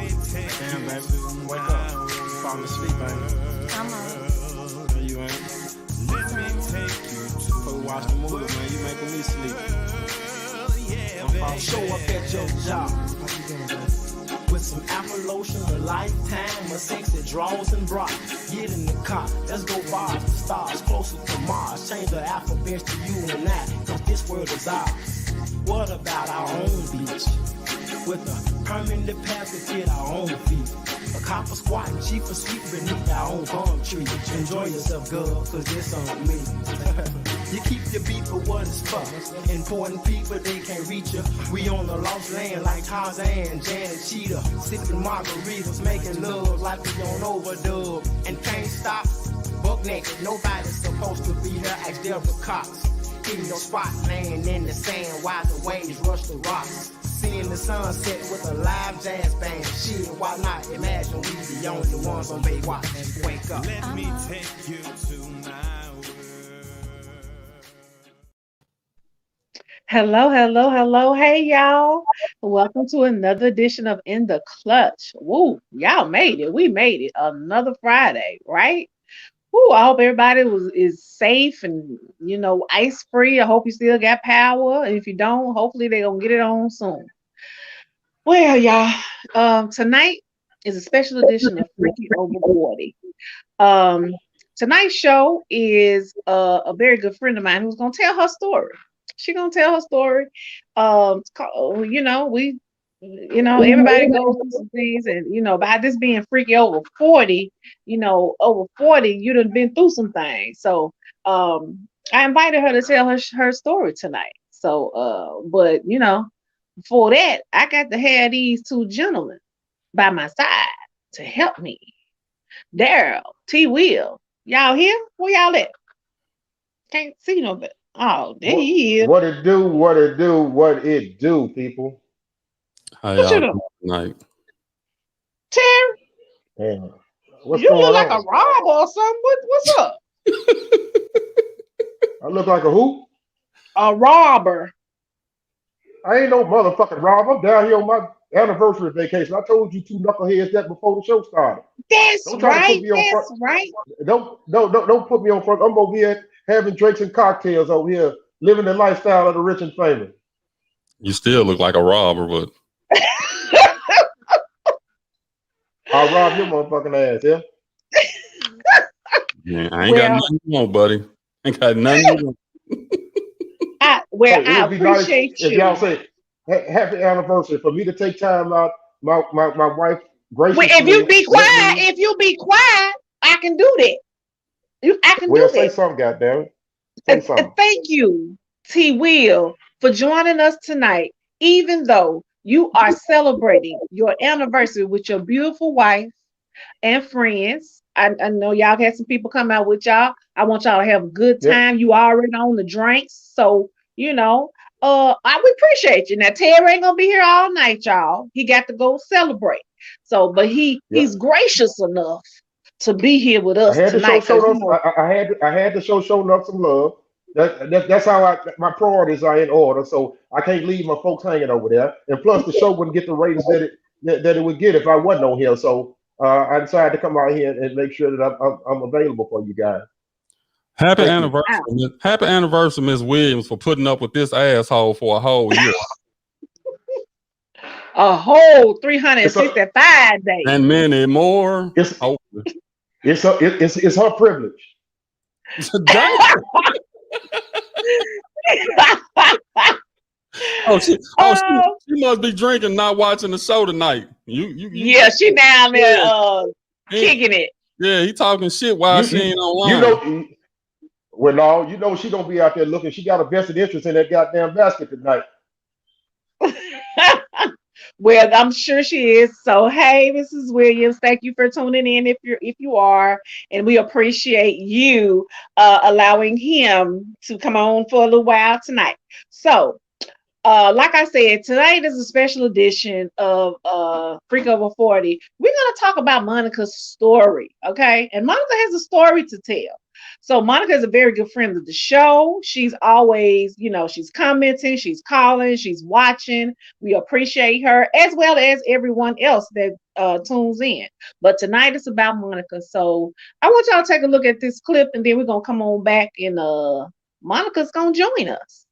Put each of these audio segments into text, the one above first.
Damn, baby. Wake up. Falling asleep, baby. I'm up. No, you ain't. Before we watch the movie, man, you making me sleep. Show up at your job with some apple lotion, a lifetime of sexy draws and bras. Get in the car, let's go bars and stars closer to Mars. Change the alphabet to you and I, cause this world is ours. What about our own beach? With a permanent path to fit our own feet. A copper squatting cheap for sweet beneath our own palm tree. Enjoy yourself, girl, cause this on me. You keep your beat for what it's for. Important people, they can't reach you. We on the lost land like Tarzan, Janet Cheetah. Sipping margaritas, making love like we on overdub. And can't stop, buck naked. Nobody's supposed to be here, ask Deborah Cox. Hitting your spot, laying in the sand while the waves rush the rocks. Seeing the sunset with a live jazz band. Shit, why not? Imagine we the only ones on Baywatch. Wake up. Let me take you to my world. Hello, hello, hello. Hey, y'all. Welcome to another edition of In the Clutch. Woo, y'all made it. We made it. Another Friday, right? Woo, I hope everybody is safe and, ice free. I hope you still got power. And if you don't, hopefully they're going to get it on soon. Well, y'all, tonight is a special edition of Freaky Over 40. Tonight's show is a very good friend of mine who's going to tell her story. She's going to tell her story. Everybody goes through some things, and, by this being freaky over 40, over 40, you done been through some things. So I invited her to tell her story tonight. So, before that, I got to have these two gentlemen by my side to help me. Daryl, T. Will, y'all here? Where y'all at? Can't see no bit. Oh, there he is. What it do, people. How What you y'all doing? doing tonight? Terry, Damn. What's you going look like a on? robber or something. What's up? I look like a who? A robber. I ain't no motherfucking robber. I'm down here on my anniversary vacation. I told you two knuckleheads that before the show started. That's Don't try to put right. me on front. That's right. Don't put me on front. I'm over here having drinks and cocktails over here, living the lifestyle of the rich and famous. You still look like a robber, but I'll rob your motherfucking ass, yeah? man, I ain't got Well, nothing you want, buddy. Ain't got nothing you want. I Hey, it I would be nice appreciate if y'all you. say happy anniversary for me to take time out. My wife Well, if you graciously be let quiet, me. I can do that. I can Well, do say that. something, goddammit. Say something. Thank you, T. Will, for joining us tonight, even though you are celebrating your anniversary with your beautiful wife and friends. I know y'all had some people come out with y'all. I want y'all to have a good Yep. time. You already on the drinks. So, we appreciate you. Now, Terry ain't gonna be here all night, y'all. He got to go celebrate. So, but he's Yep. gracious enough to be here with I us had to show tonight because showing up. I had to showing up some love. That's how my priorities are in order. So I can't leave my folks hanging over there. And plus, the show wouldn't get the ratings that it would get if I wasn't on here. So I decided to come out here and make sure that I'm available for you guys. Happy Thank you. anniversary, happy anniversary, Miss Williams, for putting up with this asshole for a whole year a whole It's a 365 days. and many more. it's Oh, it's her privilege. damn. Oh, she Oh, Oh, must be drinking, not watching the show tonight. yeah, she down there he, kicking it. yeah, he talking shit while you she you ain't you online. know. Well, no, she gonna be out there looking. She got a vested interest in that goddamn basket tonight. Well, I'm sure she is. So, hey, Mrs. Williams, thank you for tuning in. If you are, and we appreciate you allowing him to come on for a little while tonight. So, Like I said, tonight is a special edition of Freak Over 40. We're gonna talk about Monica's story, okay? And Monica has a story to tell. So Monica is a very good friend of the show. She's always, she's commenting, she's calling, she's watching. We appreciate her as well as everyone else that tunes in. But tonight it's about Monica. So I want y'all to take a look at this clip, and then we're gonna come on back and Monica's gonna join us.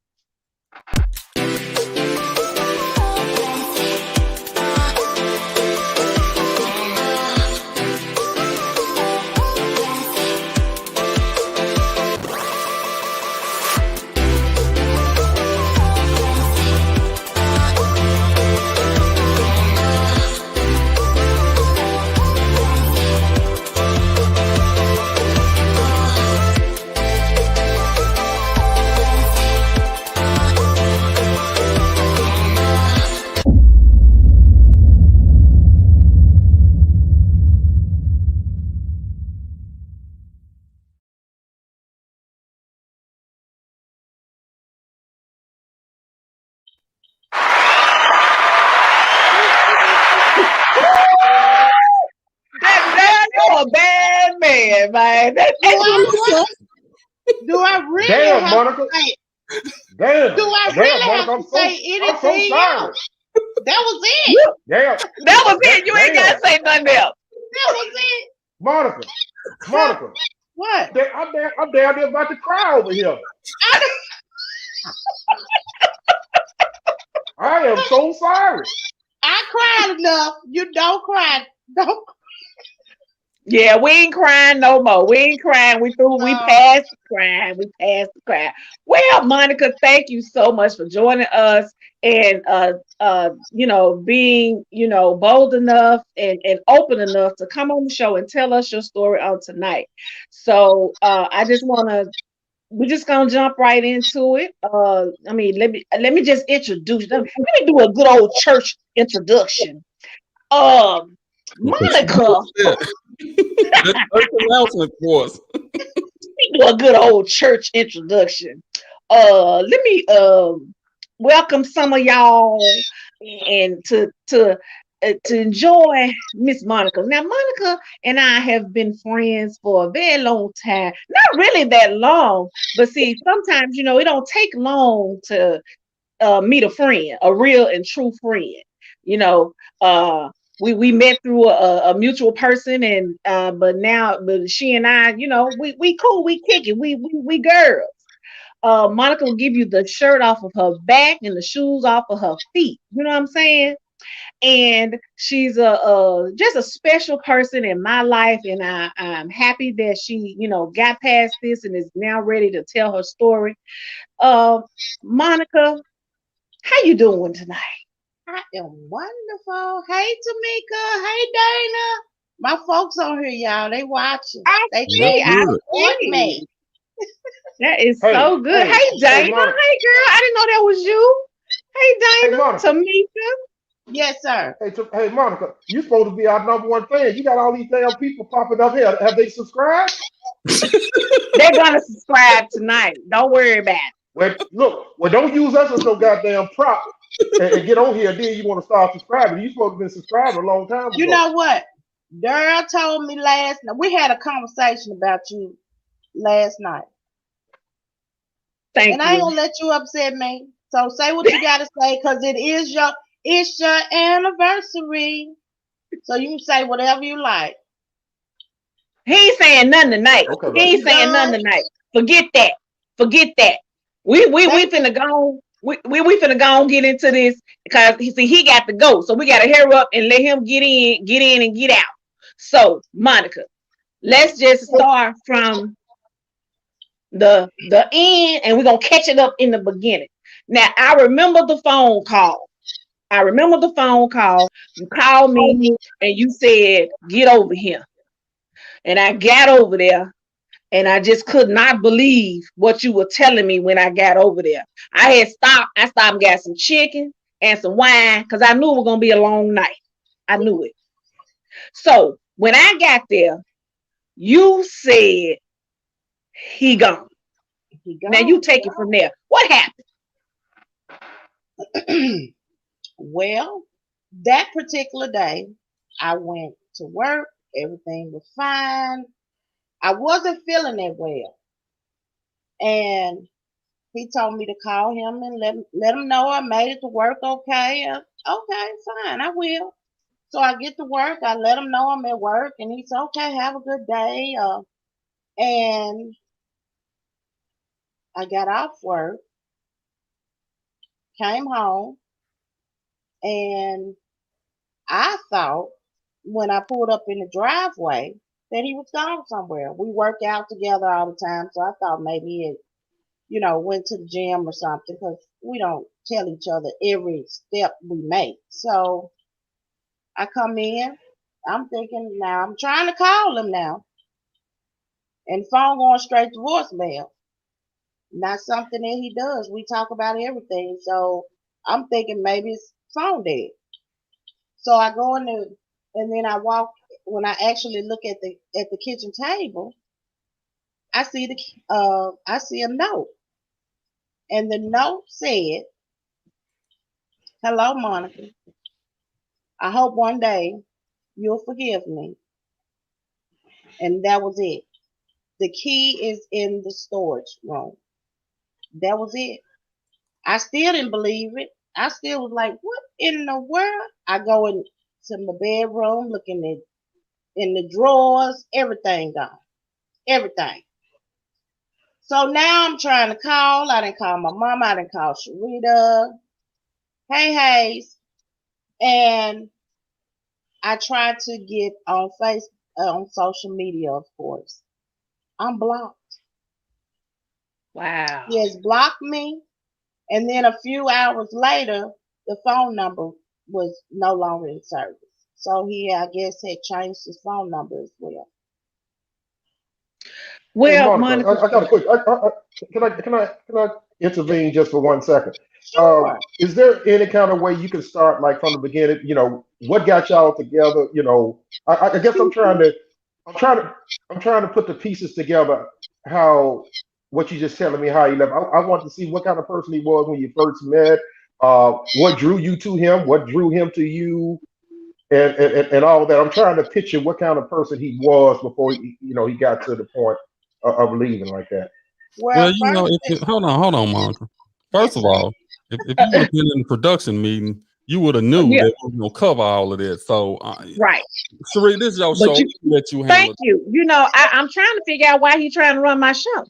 You're a bad man. Do I really Damn, have Monica. to say? Damn. Do I Damn, really have Monica. to say I'm so anything sorry. else? That was it. Damn. That was it. You ain't Damn. gotta say nothing else. That was it. Monica. What? I'm down there about to cry over here. I am so sorry. I cried enough. You don't cry. Don't. Yeah, we ain't crying no more. We ain't crying. We through. We passed the crying. We passed the crying. Well, Monica, thank you so much for joining us and being bold enough and open enough to come on the show and tell us your story on tonight. So we're just gonna jump right into it. Let me just introduce them. Let me do a good old church introduction. Monica. That's first announcement for us. We do a good old church introduction. Let me welcome some of y'all and to enjoy Miss Monica. Now, Monica and I have been friends for a very long time. Not really that long, but see, sometimes it don't take long to meet a friend, a real and true friend. You know, we met through a mutual person, and but she and I, we cool, we kick it, we girls. Monica will give you the shirt off of her back and the shoes off of her feet. You know what I'm saying? And she's just a special person in my life, and I'm happy that she got past this and is now ready to tell her story. Monica, how you doing tonight? I am wonderful. Hey, Tamika. Hey, Dana. My folks on here, y'all. They watching. I They see. I want see. me. That is Hey, so good. Hey, Dana. Hey, girl. Monica. I didn't know that was you. Hey, Dana. Monica. Tamika. Yes, sir. Hey, Monica, you supposed to be our number one fan. You got all these damn people popping up here. Have they subscribed? They're gonna subscribe tonight. Don't worry about it. Well, don't use us as no goddamn prop and get on here. And then you want to start subscribing. You supposed to be subscribed a long time ago. You know what? Daryl told me last night. We had a conversation about you last night. Thank And you. I ain't gonna let you upset me. So say what you gotta say, because it's your anniversary. So you can say whatever you like. He ain't saying nothing tonight. Okay, He ain't saying nothing tonight. Forget that. We finna go. We finna go and get into this because he got to go. So we gotta hurry up and let him get in and get out. So Monica, let's just start from the end, and we're gonna catch it up in the beginning. Now I remember the phone call. You called me and you said, "Get over here." And I got over there, and I just could not believe what you were telling me when I got over there. I stopped and got some chicken and some wine because I knew it was gonna be a long night. I knew it. So when I got there, you said he gone. Now you take it from there. What happened? Well, that particular day, I went to work. Everything was fine. I wasn't feeling that well. And he told me to call him and let him know I made it to work okay. Okay, fine, I will. So I get to work. I let him know I'm at work, and he said, "Okay, have a good day." And I got off work, came home, and I thought when I pulled up in the driveway that he was gone somewhere. We work out together all the time, so I thought maybe he had, went to the gym or something because we don't tell each other every step we make. So I come in, I'm thinking now, I'm trying to call him now, and the phone going straight to voicemail. Not something that he does. We talk about everything, so I'm thinking maybe it's phone dead. So I go in there, and then I walk. When I actually look at the kitchen table, I see a note, and the note said, "Hello, Monica. I hope one day you'll forgive me." And that was it. The key is in the storage room. That was it. I still didn't believe it. I still was like, "What in the world?" I go into my bedroom, looking in the drawers, everything gone, everything. So now I'm trying to call. I didn't call my mama. I didn't call Sharita. Hey, Hayes. And I tried to get on on social media, of course. I'm blocked. Wow. He has blocked me. And then a few hours later, the phone number was no longer in service. So he, I guess, had changed his phone number as well. Hey Well, Monica, Monica, I got a quick. Can I intervene just for 1 second? Sure. Is there any kind of way you can start like from the beginning? What got y'all together? I guess I'm trying to put the pieces together. How what you just telling me how he left. I want to see what kind of person he was when you first met. What drew you to him? What drew him to you? And all of that. I'm trying to picture what kind of person he was before he got to the point of leaving like that. Well, Well, you know, first, hold on, Monica. First yes, of sir. all, if you would have been in the production meeting, you would have knew yeah, that we were gonna cover all of that. So, right. Sheree, this is your But show. you, Let you handle thank it. you. I'm trying to figure out why he's trying to run my show.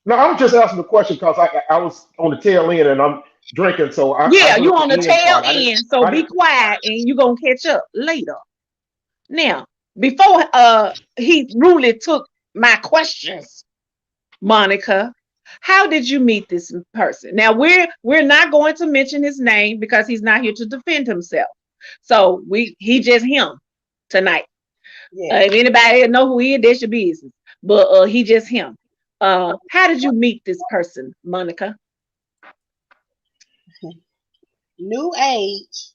No, I'm just asking the question because I was on the tail end and I'm drinking, so I Yeah, you heard on the the end tail part. end, so I be didn't. quiet and you're gonna catch up later. Now, before he rudely took my questions, Monica, how did you meet this person? Now we're not going to mention his name because he's not here to defend himself. So he just him tonight. Yes. If anybody know who he is, that's your business. But he just him. How did you meet this person, Monica? New age.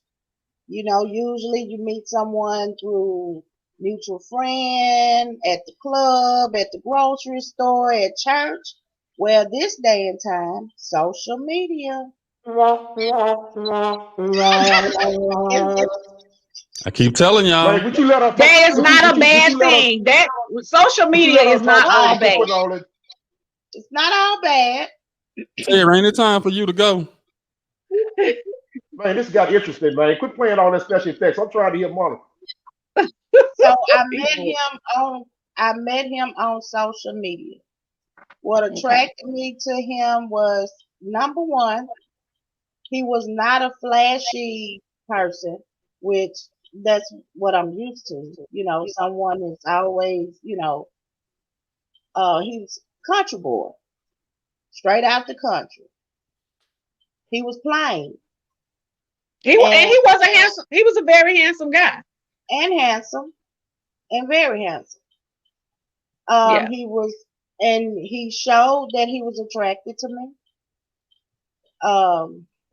Usually you meet someone through mutual friend, at the club, at the grocery store, at church. Well, this day and time, social media. It's I keep telling Man, y'all. would you let her talk? That is Would you not would a you would bad you let her thing. That social would you media let her is not talk, man? all And quit bad. putting all that. it's not all bad. Sarah, ain't it time for you to go? Man, this got interesting, man. Quit playing all that special effects. I'm trying to hear Monica. So I met him on social media. What Okay. attracted me to him was number one, he was not a flashy person, which that's what I'm used to. Someone is always, he was country boy, straight out the country. He was plain And and he was a handsome. He was a very handsome guy. handsome and very handsome. Yeah. He was, and he showed that he was attracted to me.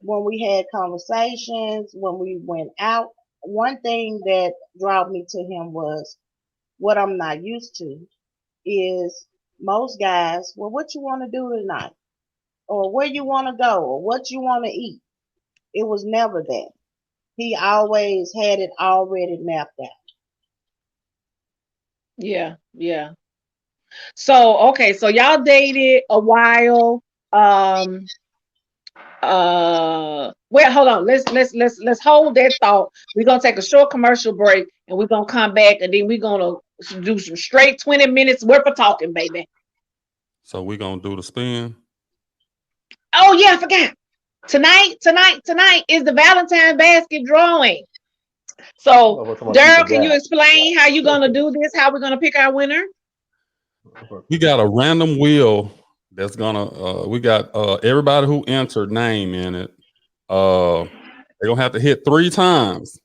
When we had conversations, when we went out, one thing that drew me to him was what I'm not used to is most guys, well, what you want to do tonight? or where you want to go or what you want to eat. It was never that. He always had it already mapped out. Yeah, yeah. So okay, so y'all dated a while. Um well, hold on. Let's hold that thought. We're gonna take a short commercial break and we're gonna come back and then we're gonna do some straight 20 minutes worth of talking, baby. So we gonna do the spin. Oh yeah, I forgot. Tonight is the Valentine basket drawing. So Daryl, can you explain how you're gonna do this? How we're gonna pick our winner? We got a random wheel that's gonna we got everybody who entered name in it. They're gonna have to hit 3 times.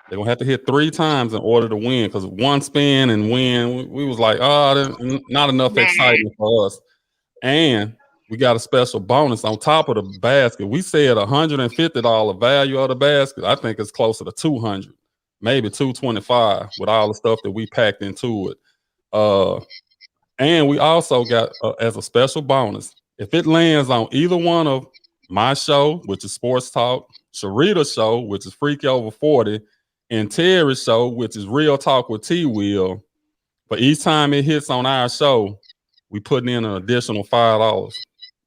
They're gonna have to hit 3 times in order to win, because one spin and win, we was like, not enough excitement for us. And we got a special bonus on top of the basket. We said $150 value of the basket. I think it's closer to 200, maybe 225 with all the stuff that we packed into it. And we also got as a special bonus, if it lands on either one of my show, which is Sports Talk, Sharita's show, which is Freaky Over 40, and Terry's show, which is Real Talk with T Will, for each time it hits on our show, we putting in an additional $5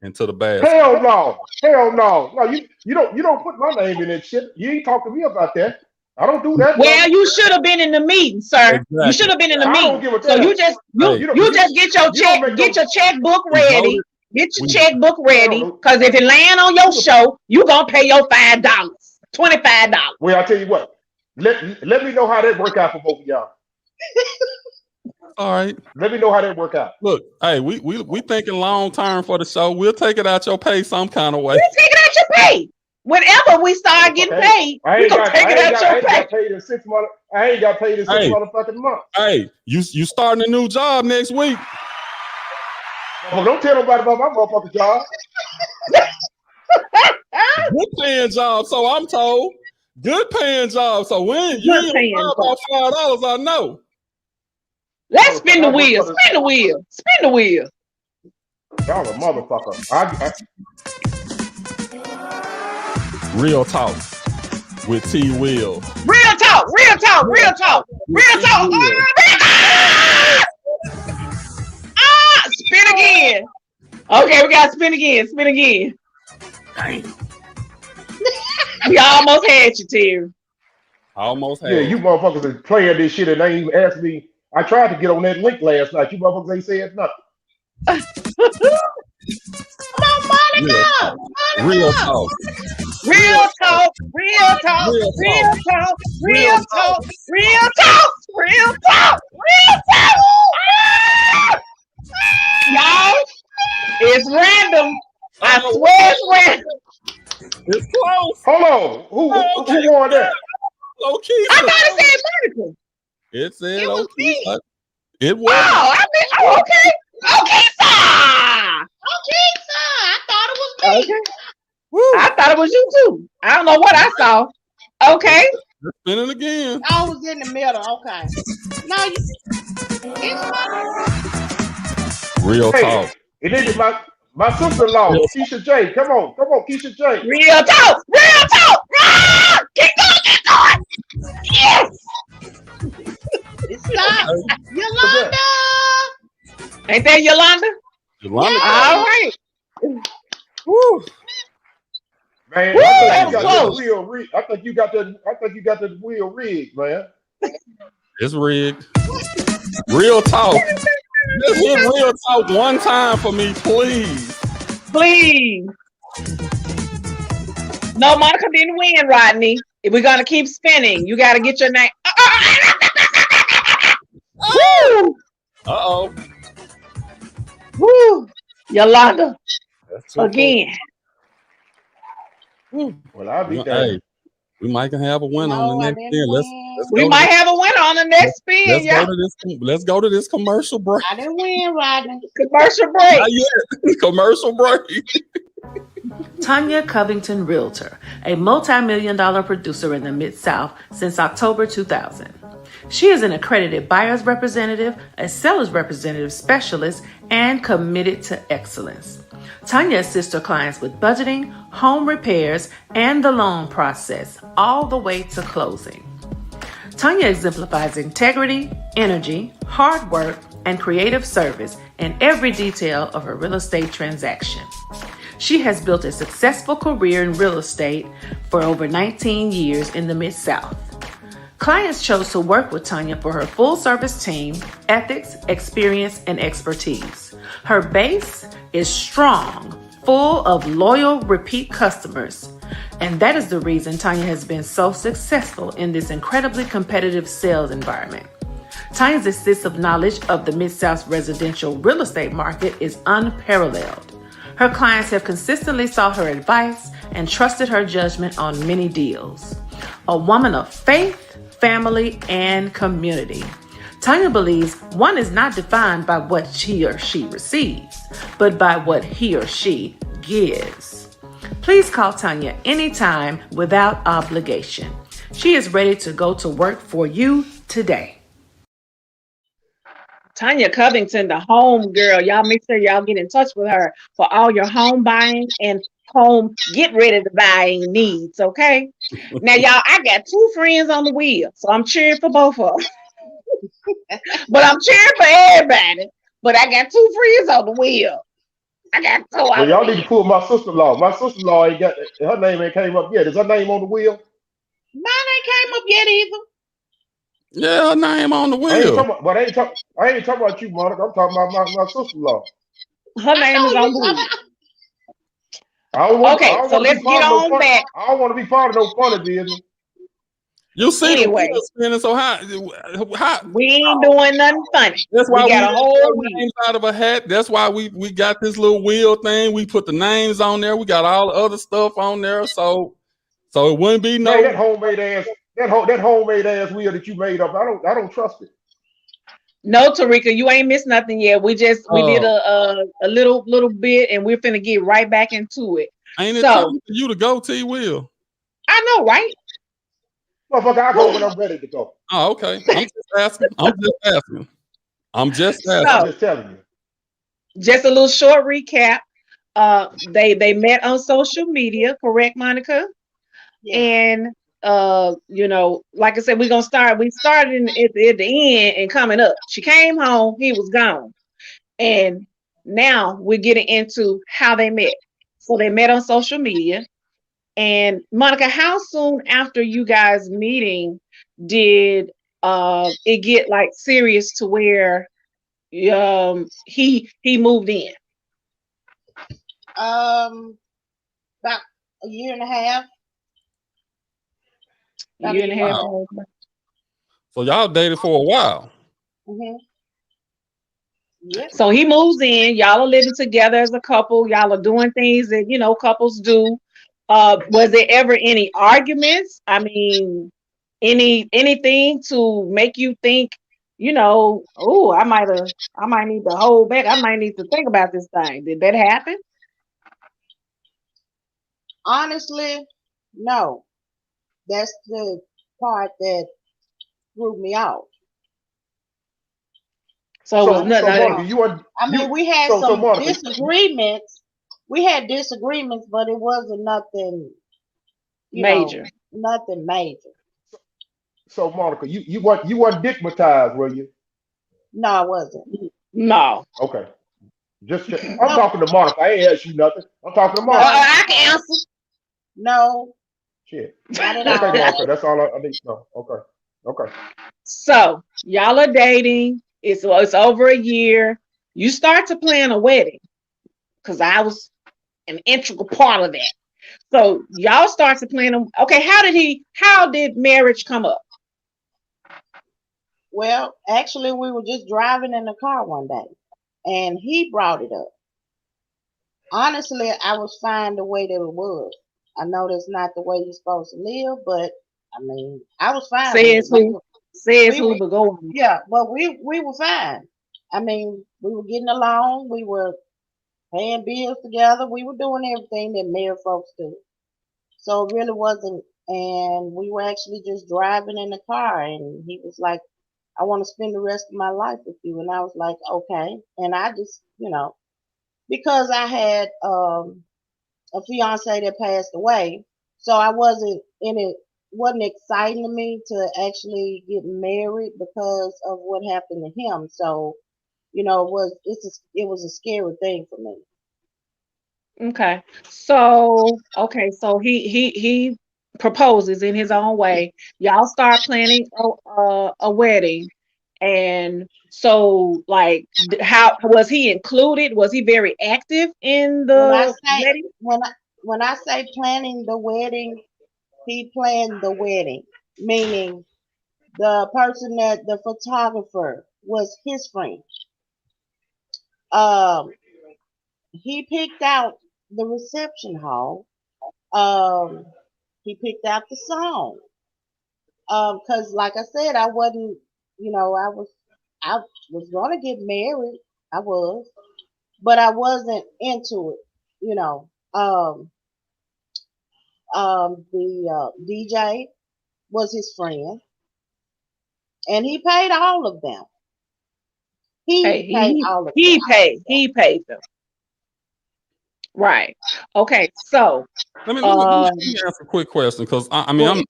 into the basket. Hell no. No, you don't put my name in that shit. You ain't talking to me about that. I don't do that. Well, you should have been in the meeting, sir. Exactly. You should have been in the meeting. I don't give a damn. So you just get your check, get your checkbook ready. Get your checkbook ready, because if it land on your show, you gonna pay your $5, $25. Well, I tell you what. Let me know how that work out for both of y'all. All right. Let me know how that work out. Look, hey, we thinking long term for the show. We'll take it out your pay some kind of way. We'll take it out your pay. Whenever we start getting paid, we're gonna take it out your pay. I ain't got paid in 6 months. I ain't got paid in 6 motherfucking months. Hey, you starting a new job next week. Oh, don't tell nobody about my motherfucking job. Good paying job, so I'm told. Good paying job. So when you ain't about $5, I know. Let's spin the wheel. Spin the wheel. Spin the wheel. Y'all a motherfucker. Real Talk with T Will. Real talk. Real talk. Real talk. Real talk. Spin again. Okay, we gotta spin again. Spin again. Dang. We almost had you, Terry. Almost had you. Yeah, you motherfuckers are playing this shit and they ain't even asked me. I tried to get on that link last night. You motherfuckers ain't said nothing. Come on, Monica. Real talk. Real talk. Real talk. Real talk. Real talk. Real talk. Real talk. Real talk. Y'all, it's random. I swear it's random. It's close. Hold on. Who won that? Low-key. I thought it said Monica. It said low-key. It was. Oh, okay. Okay, sir. Okay, sir. I thought it was me. Okay. Woo. I thought it was you too. I don't know what I saw. Okay. Let's spin it again. I was in the middle. Okay. No, it's fine. Real talk. It is my sister-in-law, Keisha J. Come on, Keisha J. Real talk. Real talk. Ah! Keep going. Yes. It's not Yolanda. Ain't that Yolanda? Yolanda. Yeah. All right. Woo. Man, Woo, I think you got the wheel rigged, man. It's rigged. Real talk. Just hit real talk one time for me, please. Please. No, Monica didn't win, Rodney. If we're gonna keep spinning, you gotta get your name. Woo! Uh-oh. Woo! Yolanda. Again. Well, I'll be there. Hey, we might have a winner on the next spin. We might have a winner on the next spin. Let's go to this commercial break. I didn't win, Rodney. Commercial break. Not yet. Commercial break. Tanya Covington Realtor, a multi-million-dollar producer in the Mid-South since October 2000. She is an accredited buyer's representative, a seller's representative specialist, and committed to excellence. Tanya assists her clients with budgeting, home repairs, and the loan process, all the way to closing. Tanya exemplifies integrity, energy, hard work, and creative service in every detail of her real estate transaction. She has built a successful career in real estate for over 19 years in the Mid-South. Clients chose to work with Tanya for her full-service team, ethics, experience, and expertise. Her base is strong, full of loyal, repeat customers. And that is the reason Tanya has been so successful in this incredibly competitive sales environment. Tanya's extensive knowledge of the Mid-South residential real estate market is unparalleled. Her clients have consistently sought her advice and trusted her judgment on many deals. A woman of faith, family, and community. Tanya believes one is not defined by what he or she receives, but by what he or she gives. Please call Tanya anytime without obligation. She is ready to go to work for you today. Tanya Covington, the home girl. Y'all make sure y'all get in touch with her for all your home buying and home get ready to buying needs. Okay. Now, y'all, I got two friends on the wheel, so I'm cheering for both of them. But I'm cheering for everybody. But I got two friends on the wheel. I got two Well, on the y'all need to wheel. pull my sister-in-law. My sister-in-law ain't got her name ain't came up yet. Is her name on the wheel? Mine ain't came up yet either. Yeah, her name on the I ain't wheel. talking about, but I ain't talking about you, Monica. I'm talking about my sister-in-law. Her I name is know on you the talking wheel. about. I Okay, don't so want to be let's get part of no on fun. back. I don't want to be part of no funny business. You see the Anyway, wheel spinning, so how we ain't doing nothing funny. that's We why we got a didn't whole throw wheel. names out of a hat. That's why we got this little wheel thing. We put the names on there. We got all the other stuff on there. So it wouldn't be Man, no that homemade ass wheel that you made up. I don't trust it. No, Tarika, you ain't missed nothing yet. We did uh a little bit, and we're finna get right back into it. ain't it time So for you to go, T Will? I know, right? Motherfucker, I go when I'm ready to go. Oh, okay. I'm just asking. I'm just asking. I'm just I'm asking. So just telling you. just a little short recap. They met on social media, correct, Monica? Yeah. And like I said, we started at the end and coming up. She came home, he was gone. And now we're getting into how they met. So they met on social media. And Monica, how soon after you guys meeting did it get like serious to where he moved in? About a year and a half. A About a year and a year and half. a Wow. half. So y'all dated for a while. Mm-hmm. Yep. So he moves in, y'all are living together as a couple, y'all are doing things that couples do. Was there ever any arguments? I mean, anything to make you think, oh, I might need to hold back. I might need to think about this thing. Did that happen? Honestly, no. That's the part that threw me off. So it was So nothing. so Monica, No. I mean, we had so some Monica, disagreements. We had disagreements, but it wasn't nothing, Major. nothing major. so Monica, you weren't digmatized, were you? No, I wasn't. No. Okay. Just check. I'm No, talking to Monica. I ain't asked you nothing. I'm talking to Monica. no, I can answer. no, Shit. not at Okay, all. Monica. That's all I need to know. Okay. Okay. So y'all are dating. It's over a year. You start to plan a wedding because I was an integral part of that. So y'all start to plan. Okay, how did marriage come up? Well, actually, we were just driving in the car one day, and he brought it up. Honestly, I was fine the way that it was. I know that's not the way you're supposed to live, but I mean, I was fine with it. Says who? Says We who? were, But go on. yeah, but we were fine. I mean, we were getting along. We were paying bills together. We were doing everything that married folks do. So it really wasn't. And we were actually just driving in the car, and he was like, "I want to spend the rest of my life with you," and I was like, "Okay." And I just, because I had a fiance that passed away, so I wasn't in it. Wasn't exciting to me to actually get married because of what happened to him. So it was a scary thing for me. Okay. So he proposes in his own way. Y'all start planning a wedding, and so like how was he included? Was he very active in When I the say wedding? when I say planning the wedding, he planned the wedding, meaning the person that the photographer was his friend. Um, he picked out the reception hall. Um, he picked out the song. Cause like I said, I wasn't, I was gonna get married. I was, but I wasn't into it. You know, the DJ was his friend, and he paid all of them. Hey, He paid all of them. he paid them. Right. Okay. So Let me um ask a quick question because I mean go ahead.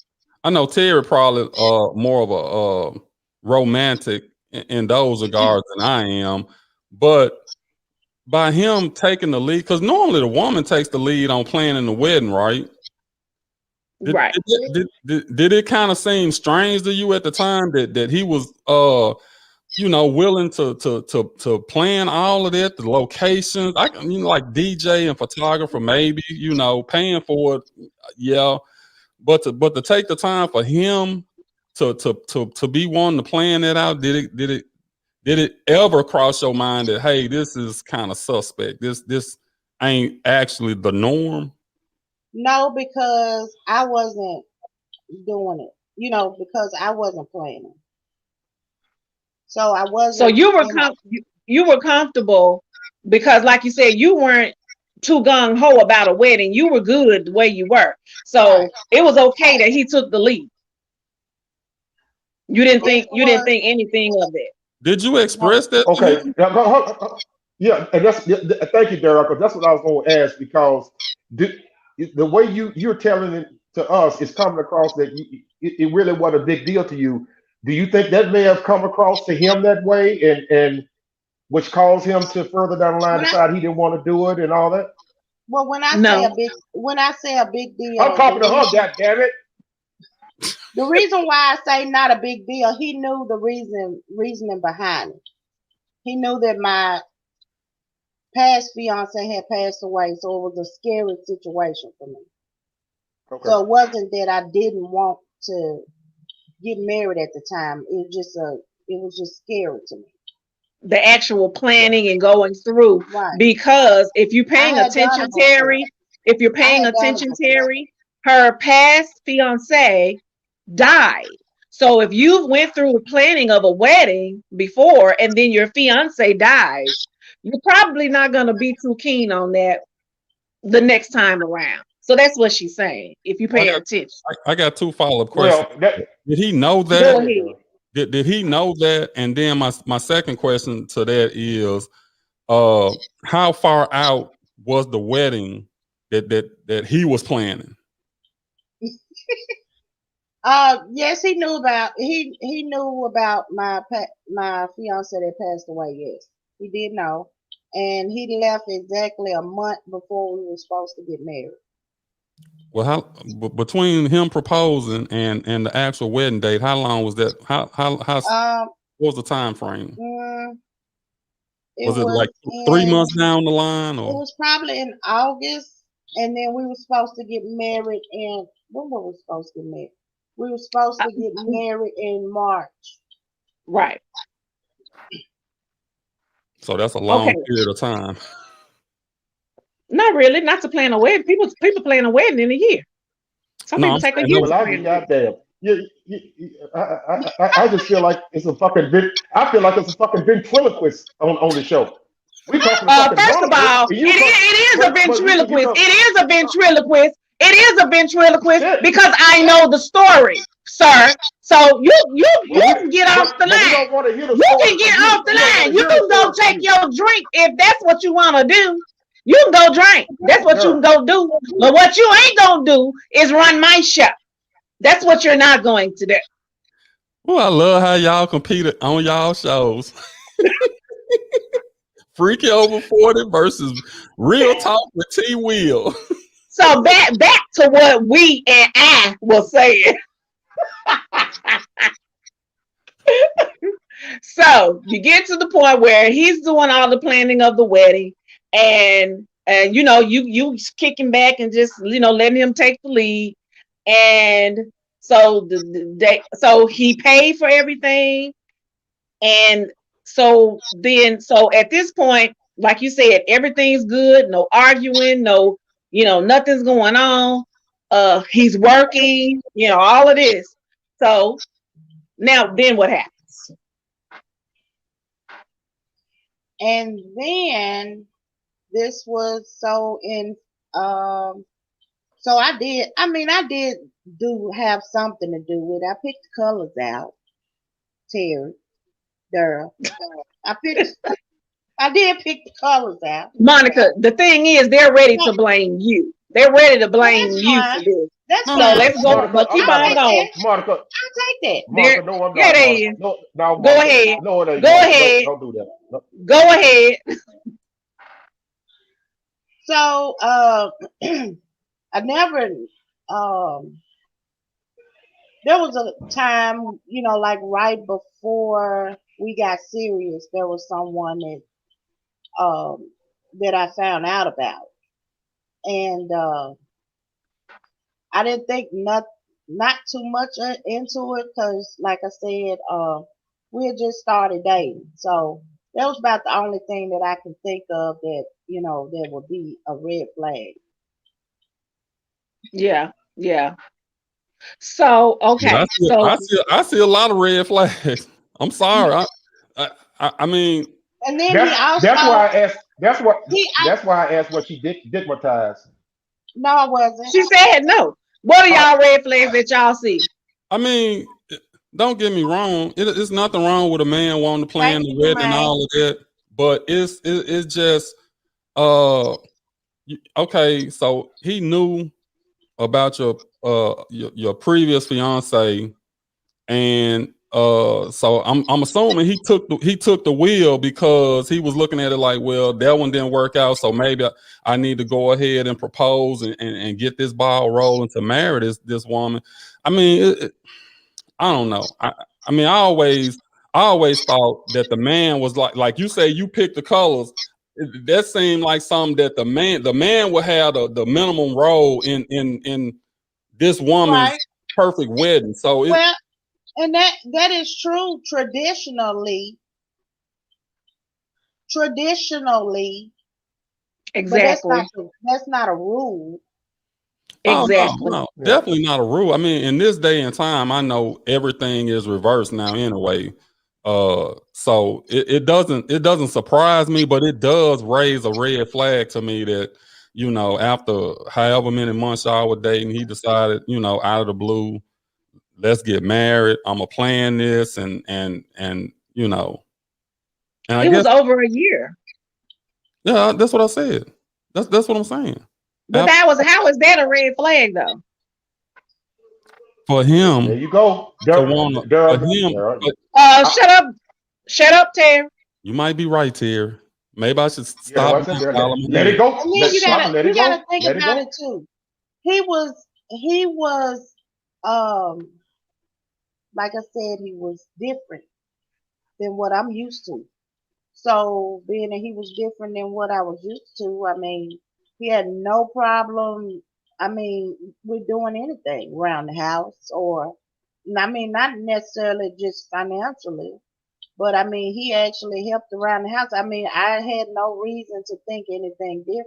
I know Terry probably more of a romantic in those regards than I am, but by him taking the lead, because normally the woman takes the lead on planning the wedding, right? Did Right. did it kind of seem strange to you at the time that he was willing to plan all of that, the locations, like DJ and photographer, maybe, paying for it, yeah, but to take the time for him to be wanting to plan that out, did it ever cross your mind that, hey, this is kind of suspect? This ain't actually the norm. No, because I wasn't doing it. Because I wasn't planning. So I So wasn't you were in. you were comfortable because, like you said, you weren't too gung ho about a wedding. You were good the way you were, Right. so it was okay that he took the lead. It You didn't was think anything of it. Did you no. express that to Okay. him? Yeah, and thank you, Derek. 'Cause that's what I was going to ask because the, the way you're telling it to us is coming across that it really wasn't a big deal to you. Do you think that may have come across to him that way, and which caused him to further down the line When I decide he didn't want to do it and all that? well, No. when I say a big I'm deal, talking to her, God damn it. the reason why I say not a big deal, he knew the reasoning behind it. He knew that my past fiance had passed away, so it was a scary situation for me. Okay. So it wasn't that I didn't want to get married at the time. It was just scary to me. The actual Yeah. planning and going through, Right. because if you're I paying had done attention, it before. Terry, if you're I paying had done it attention, before. Terry, her past fiance died. So if you've went through the planning of a wedding before and then your fiance dies, you're probably not going to be too keen on that the next time around. So that's what she's saying. If you I pay got attention, I got two follow-up questions. Well, that Did he know go that? go ahead, ahead. Derek. Did he know that? And then my second question to that is, how far out was the wedding that he was planning? Yes, he knew about my fiance that passed away. Yes, he did know, and he left exactly a month before we were supposed to get married. Well, between him proposing and the actual wedding date, how long was that? How Um, what was the time frame? mm, it Was it was like 3 months in down the line, it or was probably in August, and then we were supposed to get married in when were we supposed to get married? We were supposed Uh, to get married in March. Right. so that's a long Okay. period of time. Not really. Not to plan a wedding. People plan a wedding in a year. Some No, people I'm take a saying year no. Well, to I plan be a wedding. goddamn. I just feel like it's a fucking I feel like it's a fucking ventriloquist on the show. We talking to fucking First of Monica, all, and you come. it is a But you ventriloquist. come. It is a ventriloquist. It is a ventriloquist Shit. because I know the story, sir. So you But we, can get off the but we line. don't want to hear the You story can from get you. off the We don't want line. to You hear the can go story from take you. your drink if that's what you want to do. You can go drink. That's what you can Girl, go do. But what you ain't gonna do is run my show. That's what you're not going to do. Well, I love how y'all competed on y'all shows. Freaky over 40 versus Real Talk with T Will. So back to what we and I was saying. So you get to the point where he's doing all the planning of the wedding, and you kicking back and just letting him take the lead, and so so he paid for everything, and so at this point, like you said, everything's good, no arguing, no nothing's going on. He's working, all of this. So now then what happens? And then this was so I did do have something to do with it. I picked the colors out, Terry, Dara. I did pick the colors out. Monica, the thing is, they're ready to blame you. They're ready to Well, blame that's you for fine. this. That's No, So no, fine. let's go, Monica, but I'm keep I'll on not. take going. that. Monica, I'll take that. There, No, I'm yeah, not, they Monica. is. No, Go Monica. ahead. No, it ain't, Go Monica. ahead. Don't do that. No. Go ahead. So I never there was a time, like right before we got serious, there was someone that I found out about. And I didn't think not too much into it because, like I said, we had just started dating. So that was about the only thing that I can think of that, that would be a red flag. Yeah, yeah. So yeah, okay. So I see a lot of red flags. I'm sorry. I mean, And then he That's also, why I asked. he, I, That's why I asked what she did stigmatized. no, I wasn't. she said no. What are Uh, y'all red flags that y'all see? I mean, don't get me wrong. It's nothing wrong with a man wanting to plan Thank the you, wedding and Jermaine. all of that, but it's just uh okay. So he knew about your previous fiance, and so I'm assuming he took the wheel because he was looking at it like, well, that one didn't work out, so maybe I need to go ahead and propose and get this ball rolling to marry this woman. I mean, I don't know. I mean, I always thought that the man was like you say, you pick the colors. That seemed like something that the man would have the minimum role in this woman's Right. perfect wedding. So Well, and that is true traditionally, but Exactly. that's not a rule. oh no, Exactly. no, yeah. definitely not a rule. I mean, in this day and time, I know everything is reversed now anyway. So it doesn't surprise me, but it does raise a red flag to me that after however many months y'all were dating, he decided out of the blue, let's get married. I'm gonna plan this and I It was guess over a year. yeah, that's what I said. That's what I'm saying. But how is that a red flag though? For There him you go. to want for him, but I, Shut up, Terry. you might be right, Terry. Maybe I should yeah, stop what's being in there? foul in my Let it head. go. And then Papa, let you it go. gotta think Let it about go. it too. He was um like I said, he was different than what I'm used to. So being that he was different than what I was used to, I mean, he had no problem. I mean, with doing anything around the house, or I mean, not necessarily just financially, but I mean, he actually helped around the house. I mean, I had no reason to think anything different.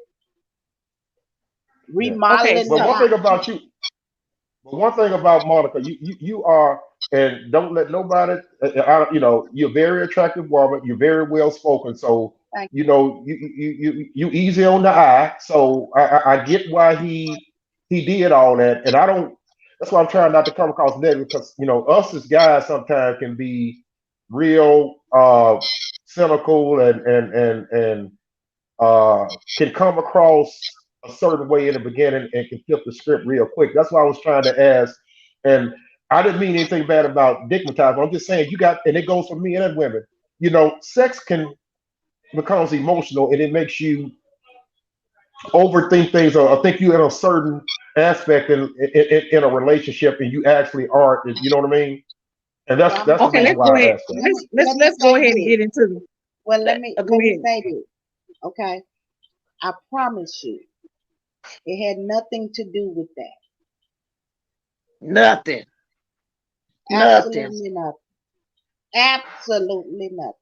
Yeah. Okay, Remodeling But the so one thing house. about you, but one thing about Monica, you are, and don't let nobody, you're a very attractive woman. You're very well spoken. So Thank you easy on the eye. So I get why he did all that, and I don't. That's why I'm trying not to come across negative because us as guys sometimes can be real cynical and can come across a certain way in the beginning and can flip the script real quick. That's why I was trying to ask, and I didn't mean anything bad about digmatizing. I'm just saying you got, and it goes for men and women. Sex can becomes emotional and it makes you overthink things or think you in a certain aspect in a relationship and you actually aren't. You know what I mean? And Well, that's the Okay, reason let's why go I ahead. asked that. let me Let's go say ahead and this. get into Well, go let me ahead. say this. Okay, I promise you, it had nothing to do with that. Nothing. Nothing. Absolutely nothing. Absolutely nothing.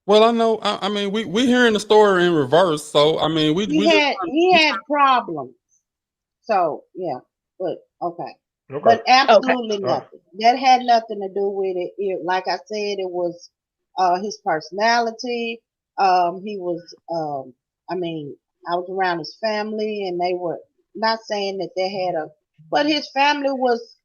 Well, I know. I mean, we hearing the story in reverse, so I mean, we just He had problems. So yeah, but okay. Okay. But Okay. absolutely All right. nothing. That had nothing to do with it. Like I said, it was his personality. He was I mean, I was around his family and they were not saying that they had but his family was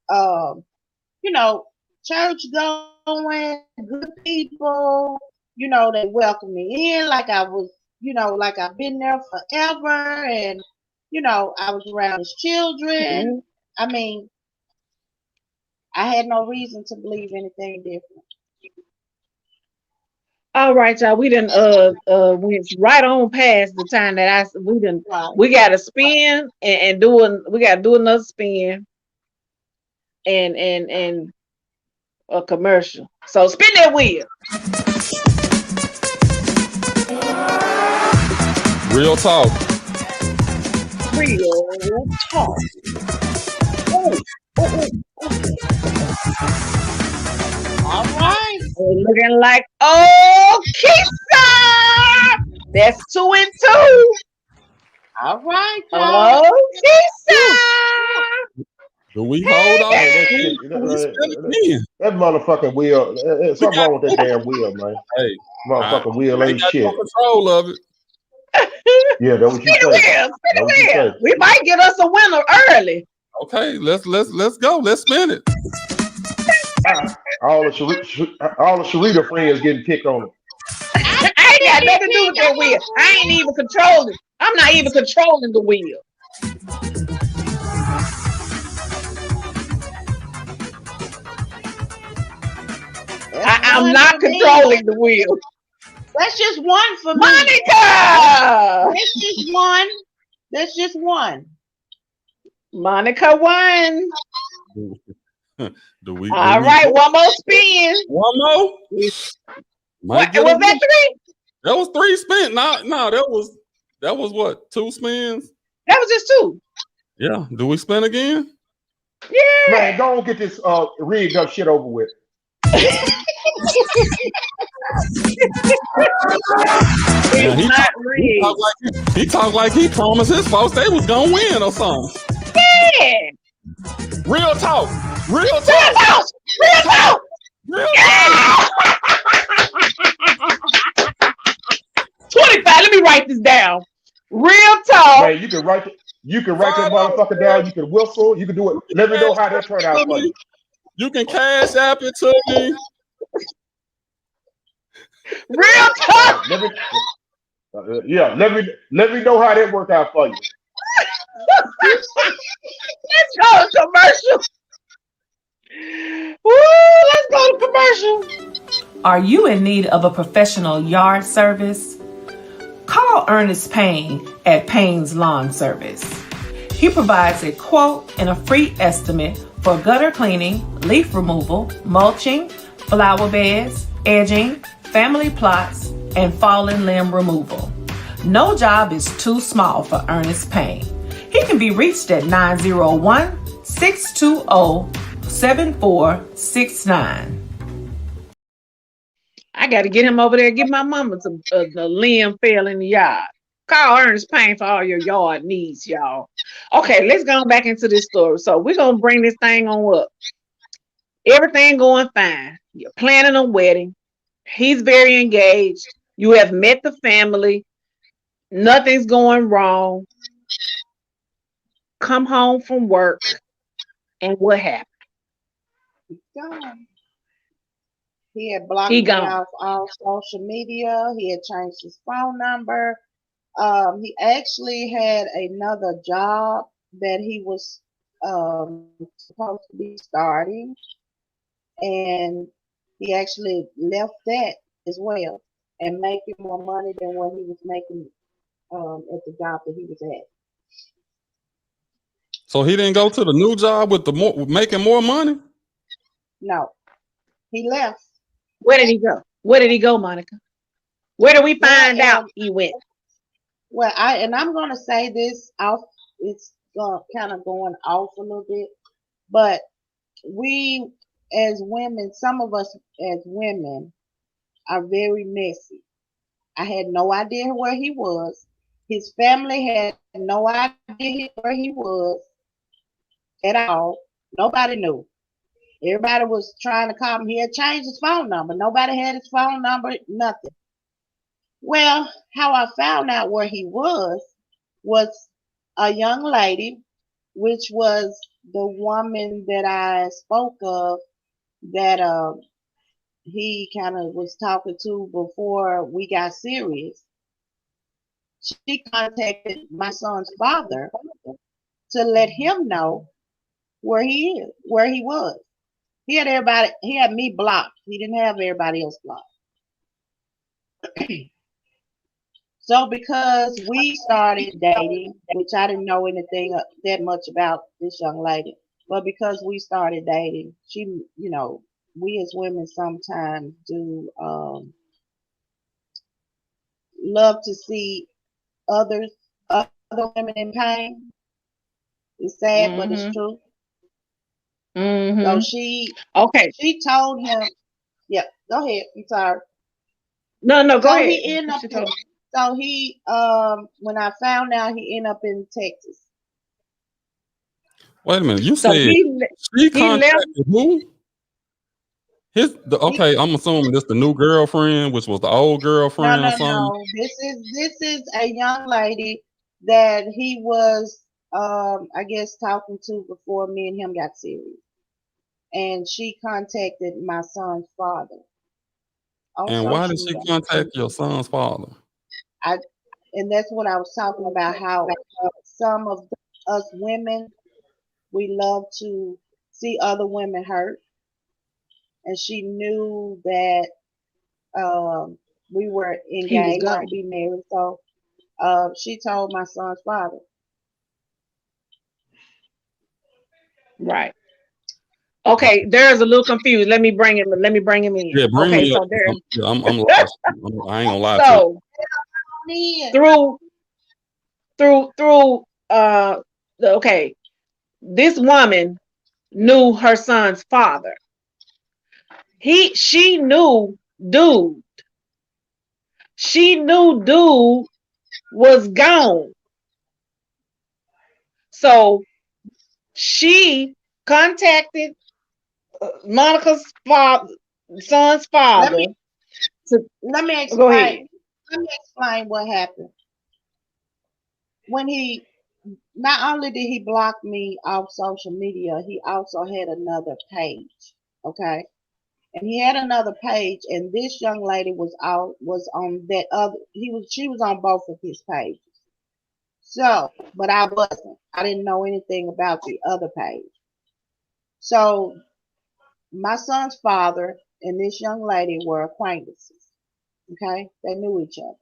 you know, church going, good people, they welcomed me in like I was, like I've been there forever and I was around his children. Mhm. I mean, I had no reason to believe anything different. All right, y'all. We done went right on past the time that Right. we got to spin and we got to do another spin and a commercial. So spin that wheel. real talk. Real talk. Oh, oh, oh, All right. we're looking like Kisa. That's 2-2. All right, y'all. Kisa. Do we hold on? Man, that Do shit, we spin again? that motherfucking wheel. We Something got. wrong with that damn wheel, man. Hey, Motherfucking wheel I ain't ain't got no shit. control of it. Yeah, that's what you Spin the say. wheel. Spin That's what the you wheel. say. We might get us a winner early. Okay, let's go. Let's spin it. Ah, all the Sharita friends getting picked on it. I I ain't got didn't nothing to do pick with that wheel. I ain't even controlling. I'm not even controlling the wheel. That's I'm one not for me. controlling the wheel. That's just one for me. Monica! That's just one. That's just one. Monica won. Do All we right, one more spin. one more? What Might get was a that, 3? That was 3 spins. No, that was what, 2 spins? That was just 2. Yeah. Do we spin again? Man, Yeah. don't get this rigged up shit over with. Man, It's not rigged. he talked like he promised his folks they was gonna win or something. Yeah. Real talk. Real Real talk. talk. Real talk. Real talk. Yeah. 25. Let me write this down. Real talk. Man, you can write that $5 motherfucker down. You can whistle. You can do it. Let me know how that turned out to for me. you. You can cash app it to me. Real talk. Let me. Yeah, let me know how that worked out for you. Let's go to commercial. Woo, let's go to commercial. Are you in need of a professional yard service? Call Ernest Payne at Payne's Lawn Service. He provides a quote and a free estimate for gutter cleaning, leaf removal, mulching, flower beds, edging, family plots, and fallen limb removal. No job is too small for Ernest Payne. He can be reached at 901-620-7469. I got to get him over there. Give my mama the limb fell in the yard. Call Ernest Payne for all your yard needs, y'all. Okay, let's go back into this story. So we're gonna bring this thing on up. Everything going fine. You're planning a wedding. He's very engaged. You have met the family. Nothing's going wrong. Come home from work. And what happened? He's gone. He had blocked He me gone. off all social media. He had changed his phone number. He actually had another job that he was supposed to be starting, and he actually left that as well and making more money than what he was making at the job that he was at. So he didn't go to the new job with the making more money. No, he left. Where did he go? Where did he go, Monica? Where did we Well, find out he went? I'm gonna say this off. It's kind of going off a little bit, but we as women, some of us as women are very messy. I had no idea where he was. His family had no idea where he was at all. Nobody knew. Everybody was trying to call him. He had changed his phone number. Nobody had his phone number, nothing. Well, how I found out where he was a young lady, which was the woman that I spoke of that he kind of was talking to before we got serious. She contacted my son's father to let him know where he was. He had me blocked. He didn't have everybody else blocked. So because we started dating, which I didn't know anything that much about this young lady, but because we started dating, we as women sometimes do love to see others, other women in pain. It's sad, but it's Mm-hmm. true. So Mm-hmm. she Okay. she told him, yeah, go ahead. I'm sorry. No, no, go So ahead. he ended What up you in, told me. so he when I found out he ended up in Texas. Wait a minute. You So said she he left. contacted who? He Okay. I'm assuming this the new girlfriend, which was the old No, girlfriend or no, something. no. This is a young lady that he was I guess talking to before me and him got serious. And she contacted my son's father on And why did social she media. contact your son's father? I and that's what I was talking about, how some of us women, we love to see other women hurt, and she knew that um we were He was engaged to gone. be married, so she told my son's father. Right. Okay. There's a little confused. Let me bring him. Let me bring him in. Yeah, bring Okay. me up. So there. Yeah, I'm lost. I ain't gonna lie to you. So through through okay, this woman knew her son's father. She knew dude. She knew dude was gone. So she contacted Monica's son's Let me father to let me go ahead. explain. Let me explain what happened. When he Not only did he block me off social media, he also had another page. Okay, and he had another page, and this young lady was on that other. She was on both of his pages. So, but I wasn't. I didn't know anything about the other page. So my son's father and this young lady were acquaintances. Okay, they knew each other.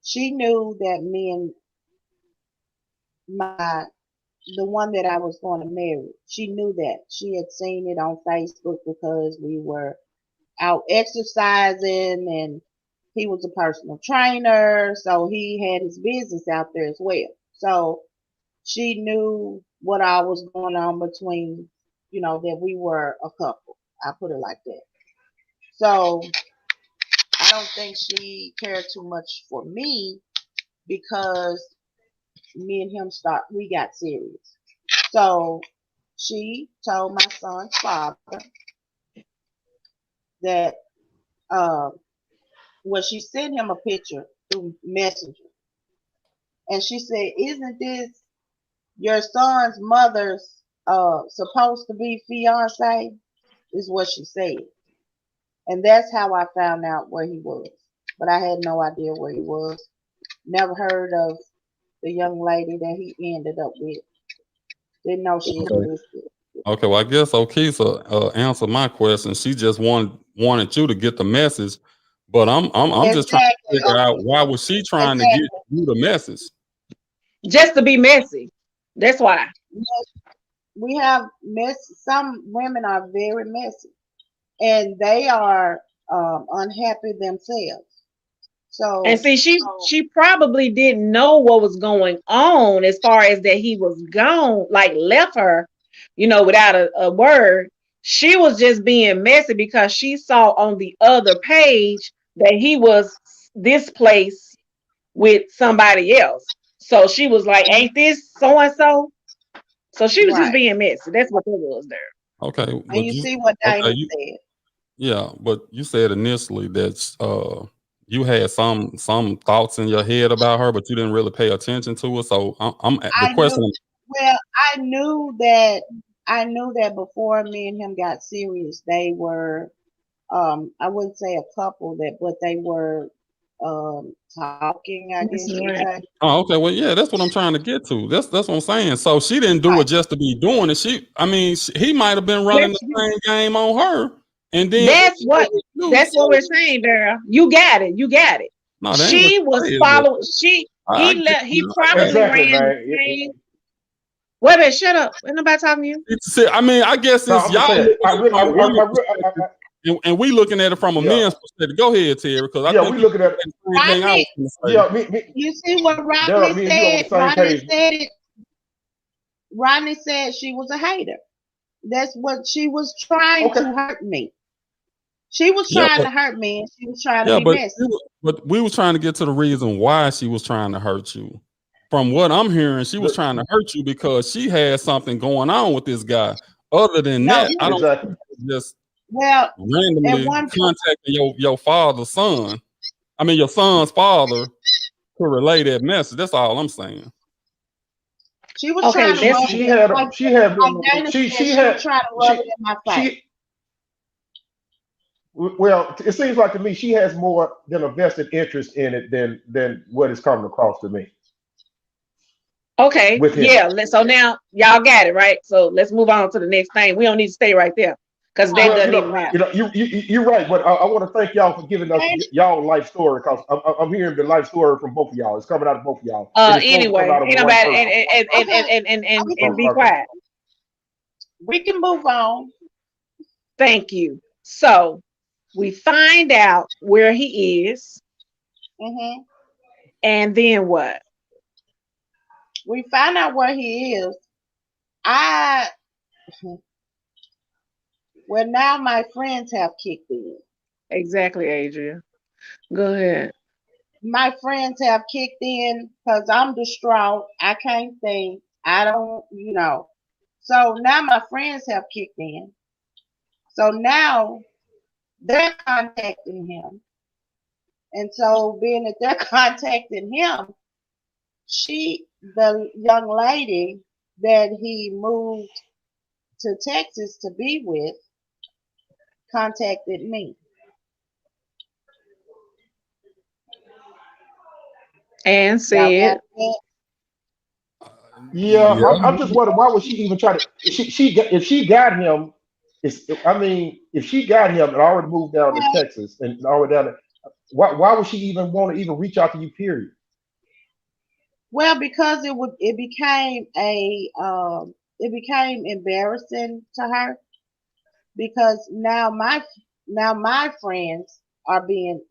She knew that me and my the one that I was going to marry. She knew that. She had seen it on Facebook because we were out exercising, and he was a personal trainer, so he had his business out there as well. So she knew what all was going on between, that we were a couple. I put it like that. So I don't think she cared too much for me because me and him we got serious. So she told my son's father that uh, she sent him a picture through Messenger, and she said, "Isn't this your son's mother's? supposed to be fiance, is what she said. And that's how I found out where he was. But I had no idea where he was. Never heard of the young lady that he ended up with. Didn't know she Okay. existed. Okay. Well, I guess Okisa answered my question. She just wanted you to get the message, but I'm just trying to Exactly. figure out why was she trying to get Exactly. you the message? Just to be messy. That's why. We have some women are very messy and they are unhappy themselves. And So see, she probably didn't know what was going on as far as that he was gone, like left her, without a word. She was just being messy because she saw on the other page that he was this place with somebody else. So she was like, ain't this so and so? So she was just right. being messy. That's what it was there. Okay, And but you you see what okay Dana you said. yeah, but you said initially that you had some thoughts in your head about her, but you didn't really pay attention to it. So I'm the I knew question. well, I knew that before me and him got serious, they were I wouldn't say a couple but they were talking, I guess That's you would right. say. Oh, okay. Well, yeah, that's what I'm trying to get to. That's what I'm saying. So she didn't do it Right. just to be doing it. I mean, he might have been running the That's same game on her, and then that's what you. that's what So we're saying, Daryl. You got it. You got it. no, that ain't what She you was said. But following. I get, He I got probably Exactly, ran the man. same. Wait a minute, shut up. Ain't nobody talking to you. I mean, I guess No, it's I'm just y'all saying. looking at it from a women's perspective, I and we looking at it from a yeah, men's perspective. Go ahead, Terry, because I yeah. think We you looking at said the same thing I was Rodney, going to say. yeah. you see what Daryl, me and you on the same Rodney page. said it. Rodney said she was a hater. That's what she was trying Okay. to hurt me. She was Yeah, trying but to hurt me and she was trying to yeah, be but messy. we was trying to get to the reason why she was trying to hurt you. From what I'm hearing, she was The, trying to hurt you because she had something going on with this guy. Other than No, that, I don't exactly. think it was just well, at randomly one point contacting your father's son. I mean, your son's father to relay that message. That's all I'm saying. she was Okay, trying to that's rub She it in, had like she had like Dana said, she she was had trying to rub it she in my face. she well, it seems like to me she has more than a vested interest in it than what is coming across to me okay. with him. Yeah. So now y'all got it right. So let's move on to the next thing. We don't need to stay right there because that Right, Well, doesn't even matter. you're right, but I want to thank y'all for giving us Dana, y'all life story because I'm hearing the life story from both of y'all. It's coming out of both of y'all, and it's supposed to come Anyway, out of the ain't right nobody person. okay, we and can be Okay. quiet. we can move on. Thank you. So we find out where he is, hmm and then what? We find out where he is. I Well, now my friends have kicked in. Exactly, Adrian. Go ahead. My friends have kicked in because I'm distraught. I can't think. I don't, So now my friends have kicked in. So now they're contacting him. And so being that they're contacting him, the young lady that he moved to Texas to be with, contacted me. And Y'all got said, that? Yeah, Yeah. I'm just wondering why would she even try to if she got him, I mean if she got him and already moved down to Well, Texas and already down there, why would she even want to even reach out to you? Period. because it became embarrassing to her because now my friends are being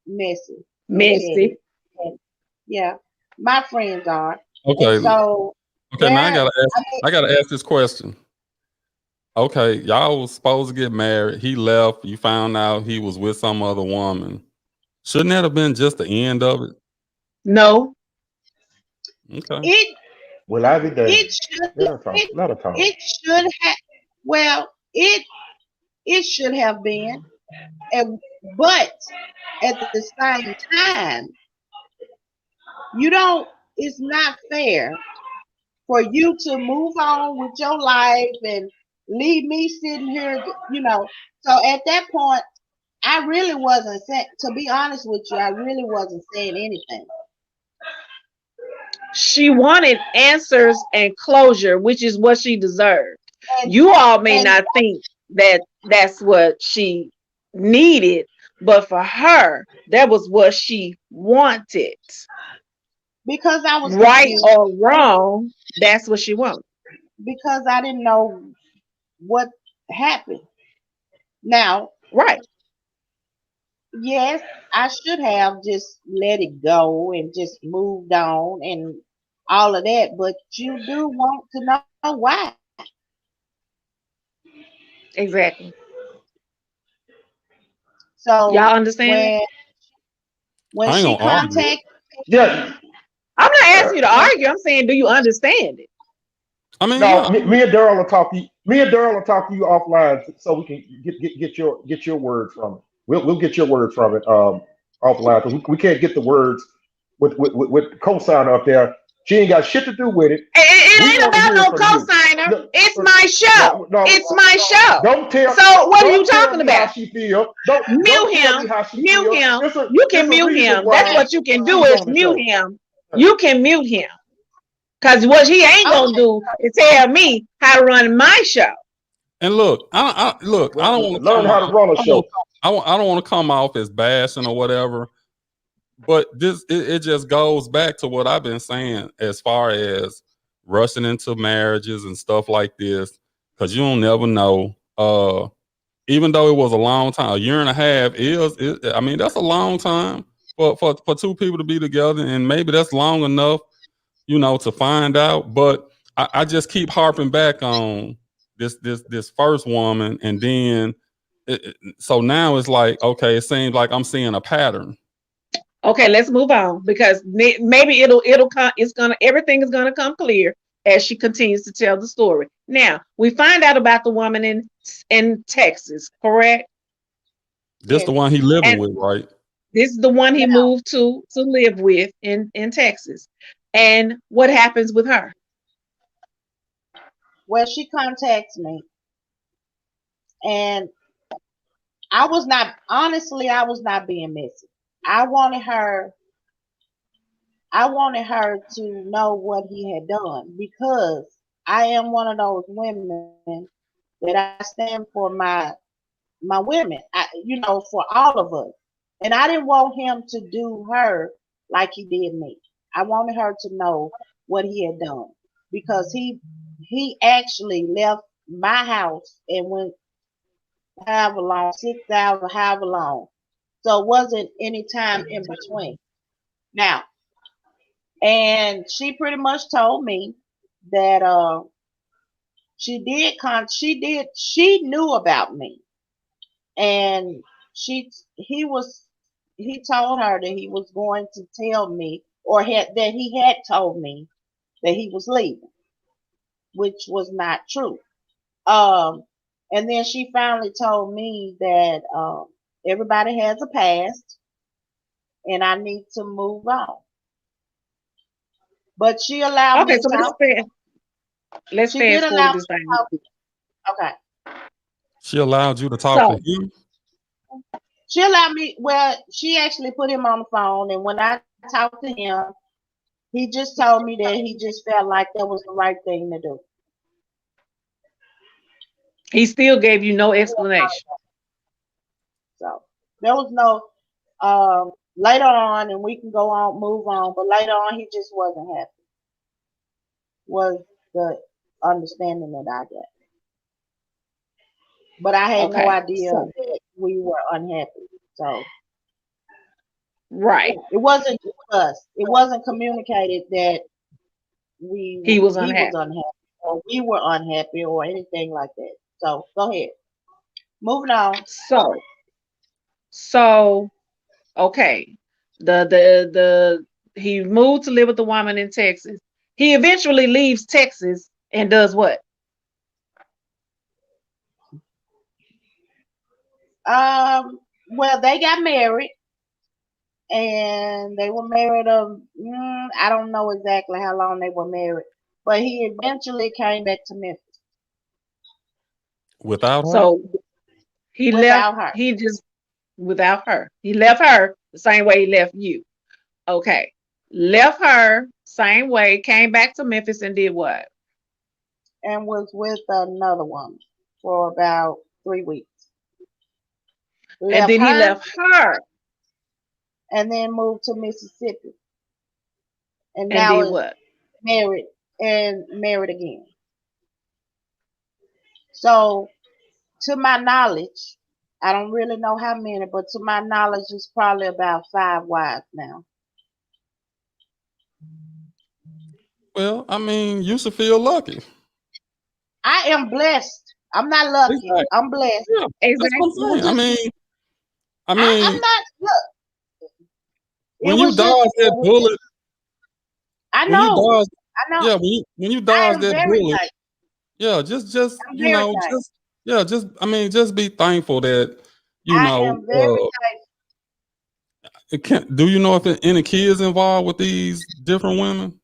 messy and messy. petty. And yeah, my friends are. And Okay. so Okay. Now I mean, I gotta ask this question. Okay, y'all was supposed to get married. He left. You found out he was with some other woman. Shouldn't that have been just the end of it? No. Okay. it Well, I be damned. it should Let her talk. it Let her talk. it should have well it should have been, and but at the same time, you don't. It's not fair for you to move on with your life and leave me sitting here, you know. So at that point, I really wasn't saying, to be honest with you, I really wasn't saying anything. She wanted answers and closure, which is what she deserved. And You all may and not think that that's what she needed, but for her, that was what she wanted. because I was Right confused, or wrong, that's what she wanted. because I didn't know what happened. Now, Right. yes, I should have just let it go and just moved on and all of that, but you do want to know why. Exactly. So Y'all understand it? when I ain't she gonna argue it. contacted Yeah. I'm not Uh, asking you to when argue. I'm saying, do you understand it? I mean, no, yeah, me and Daryl will talk to you. Me and Daryl will talk to you offline so we can get your words from it. We'll get your words from it offline because we can't get the words with cosigner up there. She ain't got shit to do with it. We It ain't want to about hear it no from you. cosigner. No, It's my show. no, no. It's my show. So what are you Don't tell talking me how about? she feel. Don't Mute tell me him. how she Mute feel. him. You can It's a mute reason him. That's why what you can do she's is on the mute show. him. You can mute him. Because what he ain't okay, gonna do is tell me how to run my show. and look, look. I don't want to Learn come how to off. run a I don't. show. I don't want to come off as bashing or whatever. But it just goes back to what I've been saying as far as rushing into marriages and stuff like this, because you don't never know. Even though it was a long time, a year and a half I mean, that's a long time for two people to be together, and maybe that's long enough, to find out. But I just keep harping back on this first woman, and then so now it's like, okay, it seems like I'm seeing a pattern. Okay, let's move on because maybe it'll come. It's gonna everything is gonna come clear as she continues to tell the story. Now we find out about the woman in Texas, correct? This yes. the one he living And with, right? this is the one he Now, moved to live with in Texas. And what happens with her? well, she contacts me, and I was not, honestly, I was not being messy. I wanted her, I wanted her to know what he had done because I am one of those women that I stand for my women, for all of us. And I didn't want him to do her like he did me. I wanted her to know what he had done because he actually left my house and went however long, 6 hours, however long. So it wasn't any time in between. Now, and she pretty much told me that she knew about me, and he told her that he was going to tell me, or that he had told me that he was leaving, which was not true. Um, and then she finally told me that everybody has a past, and I need to move on. But she allowed me Okay, to so talk. let's She did fast allow forward me this to thing. talk. Okay. She allowed you to talk to So him. She allowed me, well, she actually put him on the phone, and when I talked to him, he just told me that he just felt like that was the right thing to do. he still gave you no explanation. So there was no later on, and we can go on, move on, but later on, he just wasn't happy, was the understanding that I got. But I had no Okay, idea so that we were unhappy. So right, it wasn't us. It wasn't communicated that he was he was unhappy. unhappy or we were unhappy or anything like that. So go ahead. Moving on. So so okay, the he moved to live with the woman in Texas. He eventually leaves Texas and does what? Well, they got married, and they were married I don't know exactly how long they were married, but he eventually came back to Memphis Without her? So he left. without her. He just without her. He left her the same way he left you. Okay. Left her same way. Came back to Memphis and did what? And was with another woman for about 3 weeks. And Left then he her left her and then moved to Mississippi. And and now did is what? married again. So to my knowledge, I don't really know how many, but to my knowledge, it's probably about 5 wives now. Well, I mean, you should feel lucky. I am blessed. I'm not lucky. Exactly. I'm blessed. Yeah, that's what Exactly. I'm saying. I I'm mean, not. Look, when it you was just. dodge that bullet, I when you know. dodge, I know. yeah, when you I dodge am that very bullet, thankful. yeah, just I'm very thankful. I mean, just be thankful that you I know. am very thankful. Do you know if any kids involved with these different women?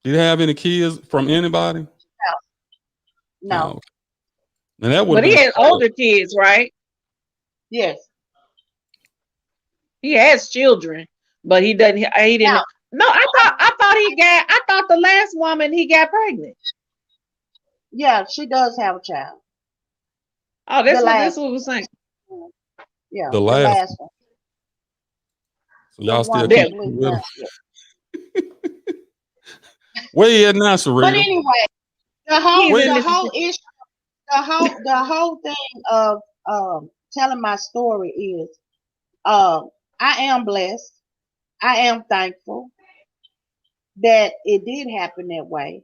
Do you have any kids from anybody? No. Oh, and that would But have he been has sad. older kids, right? Yes. He has children, but he doesn't. He Now, didn't. No, I thought the last woman he got pregnant. yeah, she does have a child. Oh, The that's last what we're saying. one. Yeah, The the last, last one. so The y'all still one that That, keep we with him. yeah. Where you at now, But Sharita? anyway, he's Where? in the whole Mississippi. issue, the whole thing of telling my story is I am blessed. I am thankful that it did happen that way.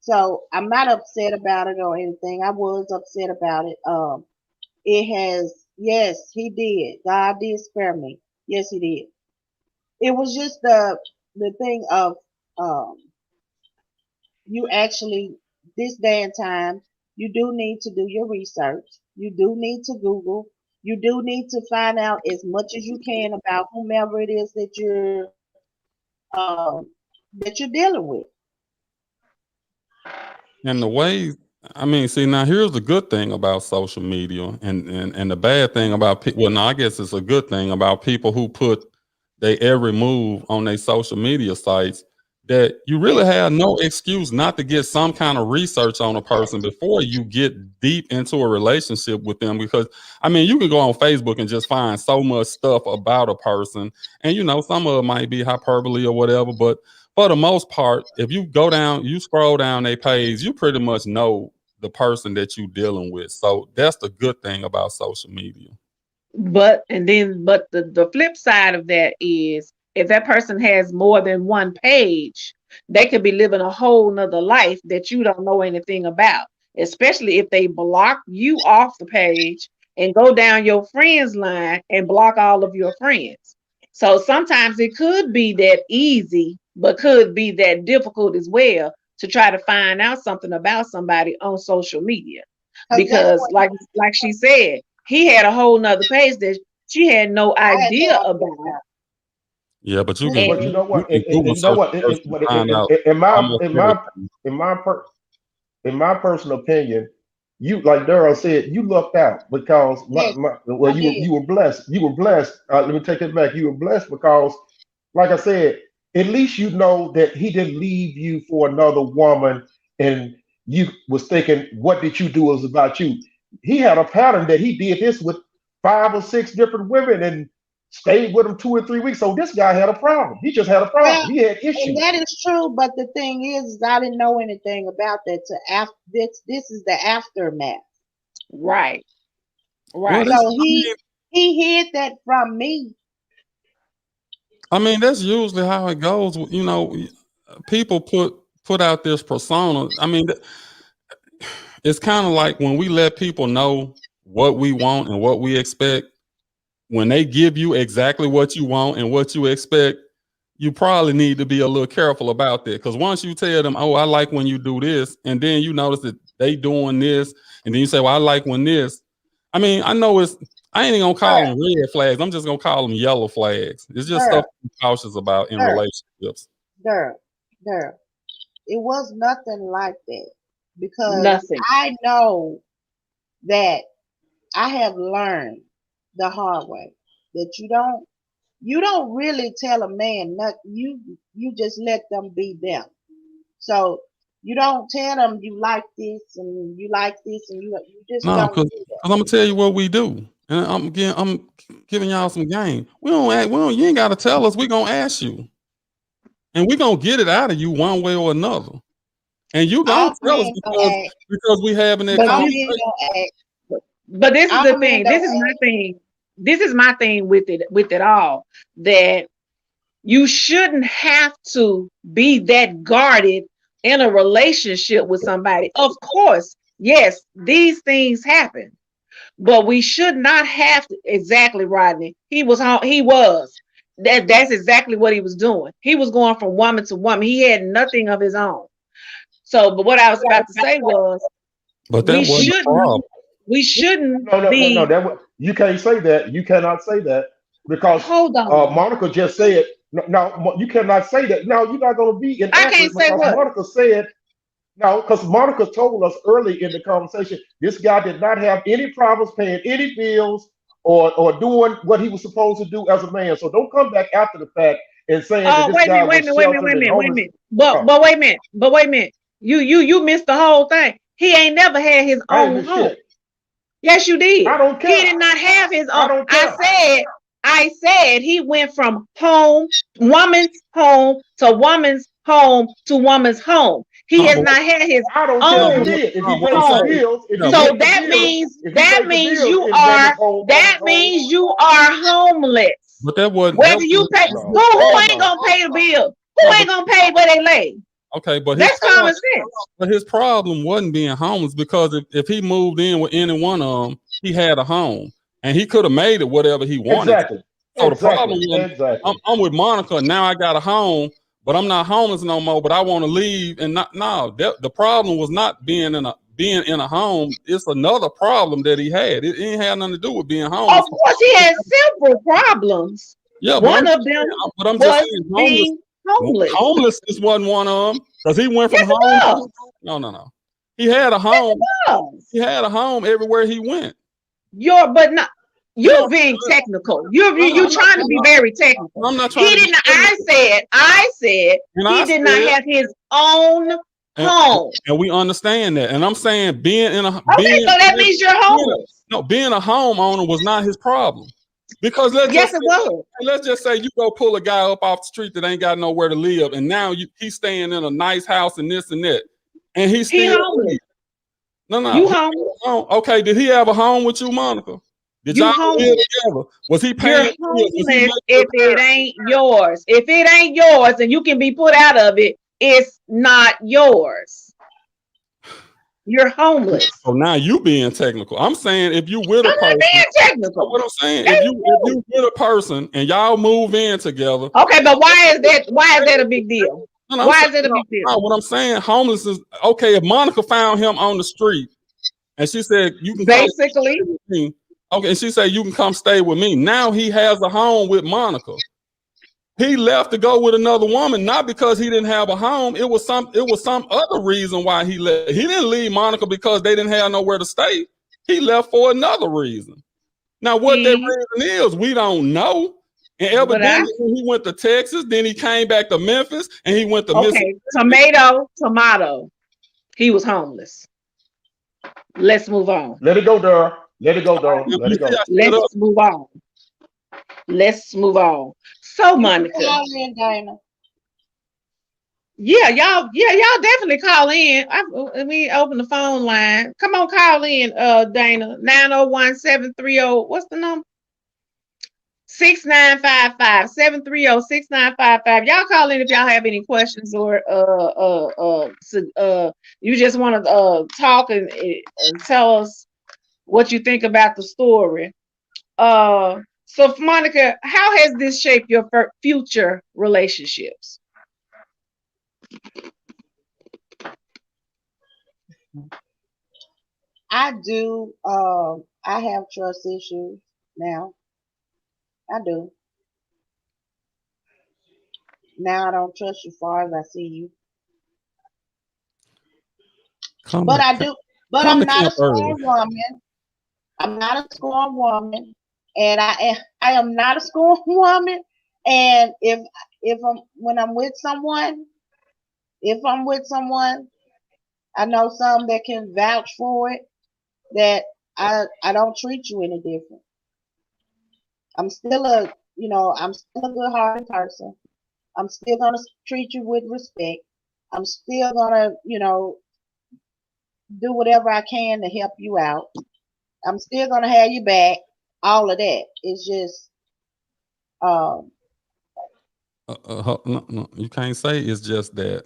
So I'm not upset about it or anything. I was upset about it. It has, yes, he did. God did spare me. Yes, he did. It was just the thing of um you actually this day and time you do need to do your research. You do need to Google. You do need to find out as much as you can about whomever it is um that you're dealing with. And the way, I mean, see, now here's the good thing about social media, and the bad thing about people. Well, no, I guess it's a good thing about people who put their every move on their social media sites. That you really Yes. have no excuse not to get some kind of research on a person before you get deep into a relationship with them. Because I mean, you can go on Facebook and just find so much stuff about a person, and you know, some of it might be hyperbole or whatever, but for the most part, if you go down, you scroll down their page, you pretty much know the person that you're dealing with. So that's the good thing about social media. But the flip side of that is if that person has more than one page, they could be living a whole nother life that you don't know anything about, especially if they block you off the page and go down your friends line and block all of your friends. So sometimes it could be that easy, but could be that difficult as well to try to find out something about somebody on social media. Because that's Because what like she said, he had a whole nother page that she had no I had no idea idea about. about. Yeah, but you This can is But you And know you what? can Google You know search what? a person and find out In my almost in my everything. in my per, in my personal opinion, you like Daryl said, you lucked out because yes, well, I did. you were blessed. You were blessed. Let me take it back. You were blessed because, like I said, at least you know that he didn't leave you for another woman, and you was thinking, what did you do was about you. He had a pattern that he did this with 5 or 6 different women and stayed with them 2 or 3 weeks. So this guy had a problem. He just had a Well, problem. He had and issues. that is true, but the thing is I didn't know anything about that to after this is the aftermath. right, Well, right. this So he hid that from me. I mean that's usually how it goes. You know, people put out this persona. I mean, it's kind of like when we let people know what we want and what we expect. When they give you exactly what you want and what you expect, you probably need to be a little careful about that. Because once you tell them, "Oh, I like when you do this," and then you notice that they doing this, and then you say, "Well, I like when this." I mean, I know it's. I ain't even gonna call Sir, them red flags. I'm just gonna call them yellow flags. It's just stuff sir, to be cautious about in sir, relationships. sir. Girl, it was nothing like that because Nothing. I know that I have learned the hard way that you don't really tell a man nothing. You just let them be them. So you don't tell them you like this and you like this and you just No, don't because do that. I'm gonna tell you what we do, and I'm giving y'all some game. We don't. You ain't got to tell us. We gonna ask you, and we gonna get it out of you one way or another. And you gonna All tell us men don't act, because we having that But all this, men conversation. don't act, but this is all the men thing. don't This is my act. thing. This is my thing with it all. That you shouldn't have to be that guarded in a relationship with somebody. Of course, yes, these things happen, but we should not have to. Exactly, Rodney. He was home. He was. That's exactly what he was doing. He was going from woman to woman. He had nothing of his own. So, but what I was about to say was But we that wasn't the shouldn't problem. we shouldn't No, no, no, no. be. You can't say that. You cannot say that because Hold on. Monica just said. No, no, you cannot say that. No, you're not going to be I can't inaccurate say because what. Monica said no. Because Monica told us early in the conversation this guy did not have any problems paying any bills or doing what he was supposed to do as a man. So don't come back after the fact and saying that Oh, this wait a guy minute, wait a was minute, wait a minute, sheltered wait a and minute, wait a homeless. minute. But No, but wait a minute, but wait a minute. You missed the whole thing. He ain't never had his I ain't own miss home. shit. Yes, you did. I don't He care. did not have his I own. don't I care. said, I said he went from woman's home to woman's home to woman's home. He No, has but not had his I don't care if no, he but own did. If he what I'm paid the home. saying, bills, if yeah, he So paid the bills, if he paid the bills you in woman's are home, woman's that home. means you are homeless. but that wasn't Whether you pay No, who ain't no, gonna pay the bill? no, Who but ain't gonna pay where they lay? okay, That's common sense. but his problem wasn't being homeless because if he moved in with any one of them, he had a home and he could have made it whatever he wanted. exactly, So the problem exactly, was, exactly. I'm with Monica now. I got a home, but I'm not homeless no more. But I want to leave, and not no. The problem was not being in a home. It's another problem that he had. It ain't had nothing to do with being Of homeless. course, he had several problems. Yeah, One of them but I'm just was saying homeless. being homeless. Homelessness wasn't one of them because he went from Yes, it home. was. No. He had a Yes, it home. was. He had a home everywhere he went. But not Yeah, you being technical. You I'm not. trying to be very technical. I'm not He trying to be didn't. technical. I said And he I did not said, have his own and, home. and we understand that. And I'm saying Okay, so that means you're homeless. being a homeowner was not his problem. Because Yes, it was. let's just say you go pull a guy up off the street that ain't got nowhere to live, and now he's staying in a nice house and this and that, and he He still homeless. no. You homeless. Okay, did he have a home with you, Monica? Did You y'all live homeless. together? Was he You're paying bills? Was he homeless making if it repairs? ain't yours. If it ain't yours and you can be put out of it, it's not yours. You're homeless. So now you being technical. I'm saying if you with a I'm not person, being technical. what I'm saying, That's if true. you with a person and y'all move in together, Okay, but why is that a big deal? no, I'm Why saying, is it a big deal? what I'm saying, homeless is okay. If Monica found him on the street and she said, "You can come Basically, stay with me," okay, and she said, "You can come stay with me." Now he has a home with Monica. He left to go with another woman, not because he didn't have a home. It was some other reason why he left. He didn't leave Monica because they didn't have nowhere to stay. He left for another reason. Now, what that see reason is, we don't know. And what I evidently, when he went to Texas, then he came back to Memphis, and he went to Mississippi. okay, tomato. He was homeless. Let's move on. Let it go, Dara. Let it go, Dara. You Let it see, go. I shut up. Let's move on. Let's move on. So, You can Monica, call in, Dana. y'all definitely call in. Let me open the phone line. Come on, call in, Dana. 901-730. What's the number? 6955 730 6955. Y'all call in if y'all have any questions or you just want to talk and tell us what you think about the story. So Monica, how has this shaped your future relationships? I do. I have trust issues now. I do. Now I don't trust you far as I see you. Come But to, I do. But come I'm to not a camp early. scorned woman. I'm not a scorned woman, and I am not a scorned woman. And if I'm when I'm with someone, if I'm with someone, I know some that can vouch for it. That I don't treat you any different. I'm still I'm still a good-hearted person. I'm still gonna treat you with respect. I'm still gonna do whatever I can to help you out. I'm still gonna have you back. All of that. It's just um No, no, you can't say it's just that. I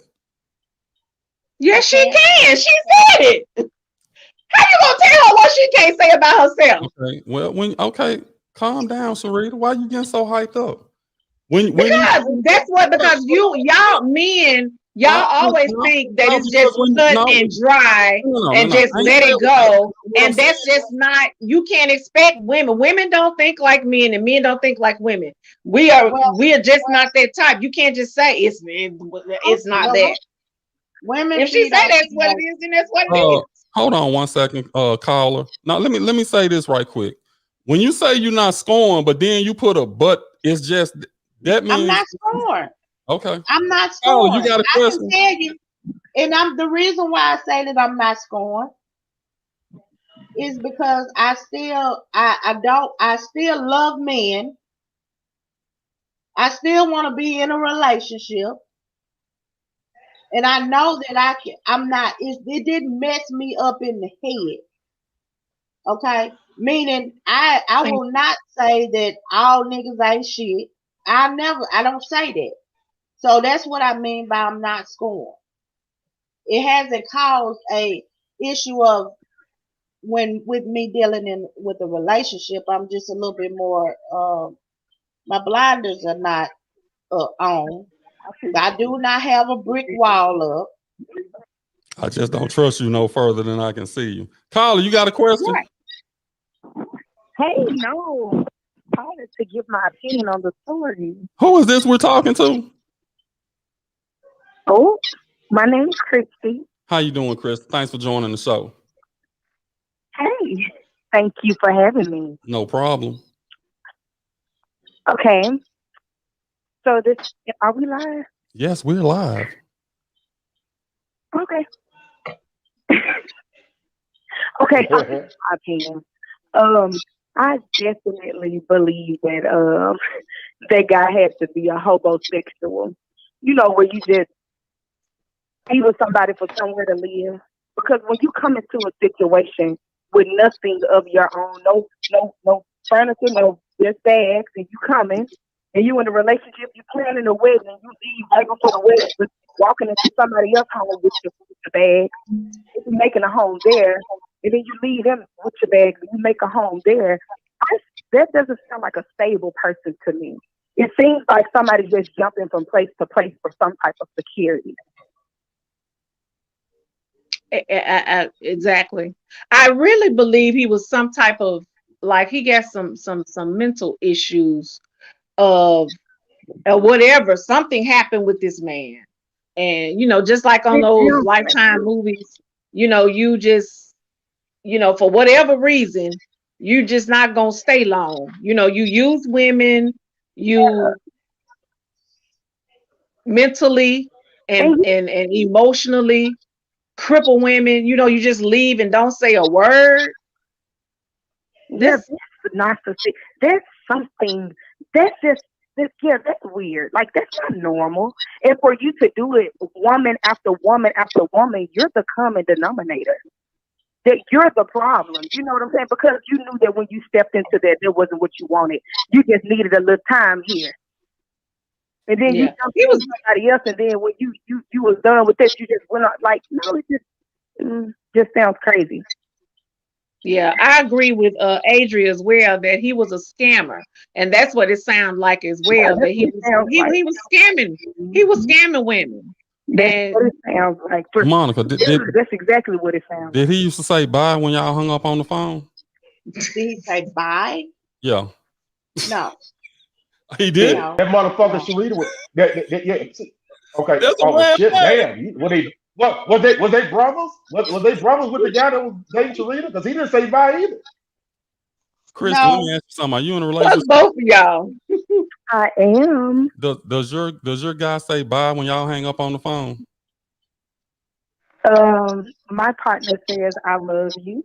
Yes, she can't. can. She said it. How you gonna tell her what she can't say about herself? Okay. Well, calm down, Sarita. Why you getting so hyped up? When you Because that's what because y'all men y'all always no, think that no, it's just because when cut no, and dry no, and no. just I ain't let saying it go. what I'm And saying. that's just not you can't expect women. Women don't think like men and men don't think like women. Well, We are just not that type. You can't just say it's not well, that. women If she cheat say on that's what it females. is, then that's what it Uh, is. hold on 1 second, caller. Now let me say this right quick. When you say you're not scoring, but then you put a but, it's just that I'm means not scorned. okay. I'm not Caller, you scorned. got a I can question? tell you, and I'm the reason why I say that I'm not scorned is because I still love men. I still want to be in a relationship, and I know that I'm not. It didn't mess me up in the head. Okay, meaning I Thank will not say that all niggas ain't shit. I don't say that. So that's what I mean by I'm not scorned. It hasn't caused a issue of when with me dealing in with a relationship. I'm just a little bit more. My blinders are not on. I do not have a brick wall up. I just don't trust you no further than I can see you. Caller, you got a question? Right. Hey, no. I wanted to give my opinion on the story. Who is this we're talking to? Oh, my name's Christy. How you doing, Chris? Thanks for joining the show. Hey, thank you for having me. No problem. Okay, so are we live? Yes, we're live. Okay. Okay, I'll give my opinion. I definitely believe that that guy had to be a homosexual. You know, where you just be with somebody for somewhere to live. Because when you come into a situation with nothing of your own, no furniture, no just bags, and you coming, and you in a relationship, you planning a wedding, and you leave right before the wedding, but walking into somebody else's home with your bag, and you making a home there, and then you leave them with your bags, and you make a home there. That doesn't sound like a stable person to me. It seems like somebody just jumping from place to place for some type of security. Exactly. I really believe he was some type of like he got some mental issues of or whatever. Something happened with this man, and just like on It those sounds like Lifetime movies, you just for whatever reason, you just not gonna stay long. You use women, you mentally and and and and emotionally cripple women. You just leave and don't say a word. yeah, This that's narcissistic. That's something that's just yeah, that's weird. Like that's not normal. And for you to do it woman after woman after woman, you're the common denominator. That you're the problem. You know what I'm saying? Because you knew that when you stepped into that wasn't what you wanted. You just needed a little time here. And then you yeah. jumped He into was somebody else, and then when you was done with this, you just went out like no, it just sounds crazy. Yeah, I agree with Adria as well that he was a scammer, and that's what it sounded like as Yeah, well. That that's he what it was sounds he like. he was scamming. He was scamming women, That's and what it sounds like. Monica, That's exactly what it sounds did like. he used to say bye when y'all hung up on the phone? Did he say bye? Yeah. No. He You did. know, That motherfucker no. Sharita was yeah. Okay. That's a Oh well, red shit. flag. Damn. What was they brothers? Was they brothers with the guy that was dating Sharita? Because he didn't say bye either. Kristen, let me No, ask you something. Are you in a Fuck relationship? both of y'all. I am. Does your guy say bye when y'all hang up on the phone? My partner says I love you.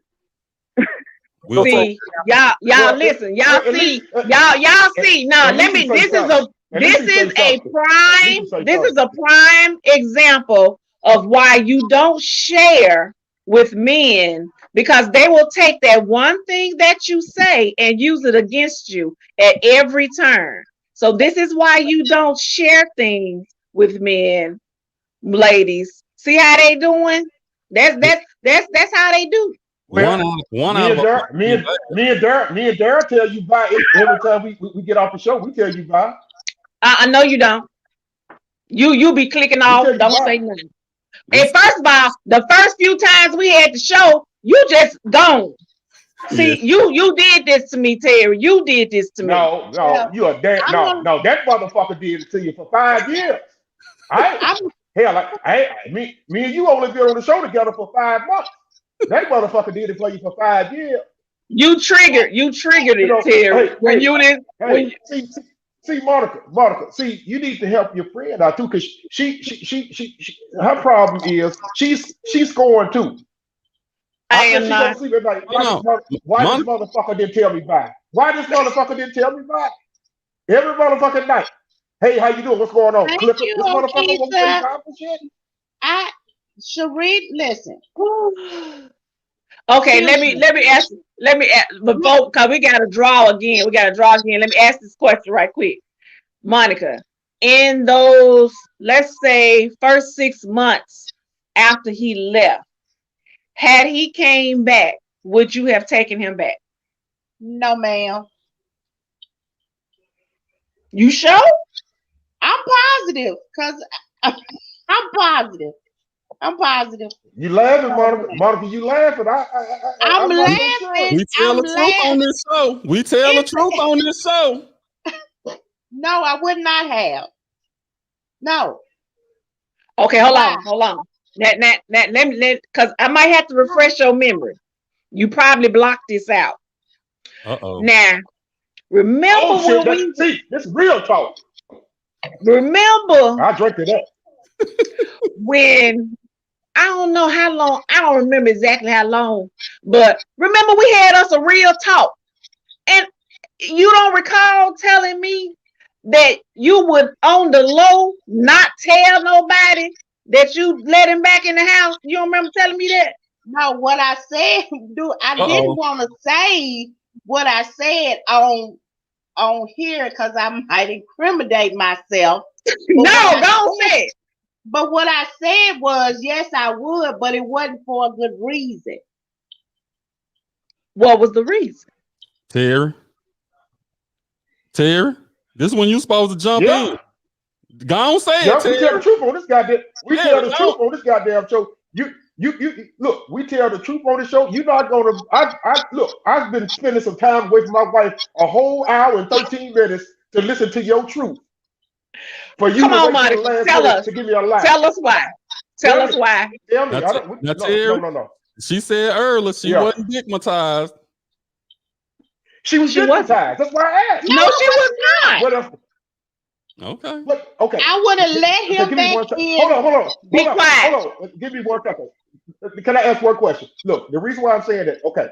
We'll talk. See, y'all Well, listen, y'all at see, least y'all see. Now at let least he me. say something. At least This he is say a something. At least prime. he say This is something. a prime example of why you don't share with men because they will take that one thing that you say and use it against you at every turn. So this is why you don't share things with men, ladies. See how they doing? That's how they do. Well, One me out of and a Dar, me and Dara tell you bye every time we get off the show. We tell you bye. I know you don't. You be clicking We off. tell you Don't bye. say nothing. And it's, first of all, the first few times we had the show, you just gone. yeah. See, you did this to me, Terry. You did this to me. No, well, you a damn I'm gonna, no. That motherfucker did it to you for 5 years. I I'm, hell, me and you only been on the show together for 5 months. That motherfucker did it for you for 5 years. You triggered You it, know, Terry. When you didn't hey, when see, Monica, see, you need to help your friend out too, because her problem is she's scoring too. I After am she go not. to sleep at night, Hold on. why this Mon- motherfucker didn't tell me bye? Why this motherfucker didn't tell me bye? Every motherfucking night. Hey, how you doing? What's going on? thank Clicker, this you, motherfucker won't say Okita. bye for shit. I, Sheree, listen, Okay, seriously, let me ask you, before because we gotta draw again. We gotta draw again. Let me ask this question right quick. Monica, in those, let's say, first 6 months after he left, had he came back, would you have taken him back? no, ma'am. You sure? I'm positive, cause I'm positive. I'm positive. You laughing, No, Monica? ma'am. Monica, you laughing? I'm I'm not so sure. laughing. we tell I'm the truth on laughing. this show. We tell the truth on this show. No, I would not have. No. Okay, Why? hold on. Because I might have to refresh your memory. You probably blocked this out. Uh-oh. Now, remember Oh shit! when This is real talk. remember I drank to that. when I don't know how long, I don't remember exactly how long, but remember we had us a real talk. And you don't recall telling me that you would on the low not tell nobody that you let him back in the house? You don't remember telling me that? No, what I said, I didn't Uh-oh. want to say what I said on here because I might incriminate myself. But No, what I don't said, say it. but what I said was yes, I would, but it wasn't for a good reason. What was the reason? Terry, this is when you supposed to jump in. Yeah, Go on, say it, yeah. We tell the Terry. truth on this goddamn. We Yeah, tell the go. truth on this goddamn show. You look. We tell the truth on the show. You're not gonna. I look. I've been spending some time away from my wife, a whole hour and 13 minutes to listen to your truth. For you Come to on, wait till the Monica. last Tell minute us. to give me a lie. Tell us why. Tell Tell us me. why. Tell me. Now, I don't. now No. No. Terry, No. No. she said earlier she Yeah. wasn't digmatized. She was She wasn't. digmatized. That's why I asked. No, No, it she was was not. not. What else? Okay. What? Okay. I would have let Okay. him Give me back one second. in. Be quiet. Hold on. Give me 1 second. Can I ask one question? Look, the reason why I'm saying that. Okay.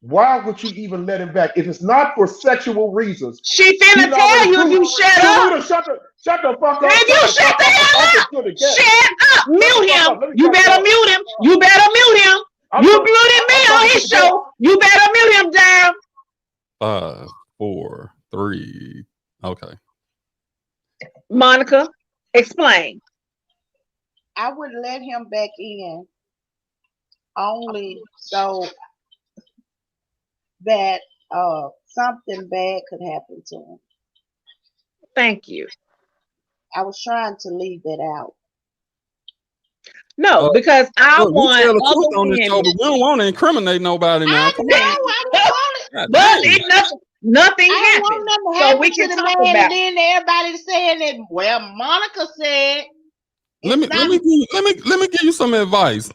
Why would you even let him back if it's not for sexual reasons? She He's finna tell already you if proved. you shut up. Sharita, shut the fuck up. If Shut you the shut fuck the up. I'm hell talking up, to the guest. shut up, Shut the mute fuck him. up. Let me You talk to better her. mute him. You better mute him. I'm You talking. muted me I'm on talking to his the guest. show. You better mute him down. 5, 4, 3. Okay. Monica, explain. I would let him back in only so that something bad could happen to him. Thank you. I was trying to leave that out. No, Uh, because I look, we want tell the truth other on this show, women. but we don't want to incriminate nobody now. I Come know on. I don't want it. God But dang. it nothing. Nothing I don't happened. want nothing to So happen we to can the talk man, about and then everybody saying that. Well, Monica said Let it's me let not. me let me give you some advice.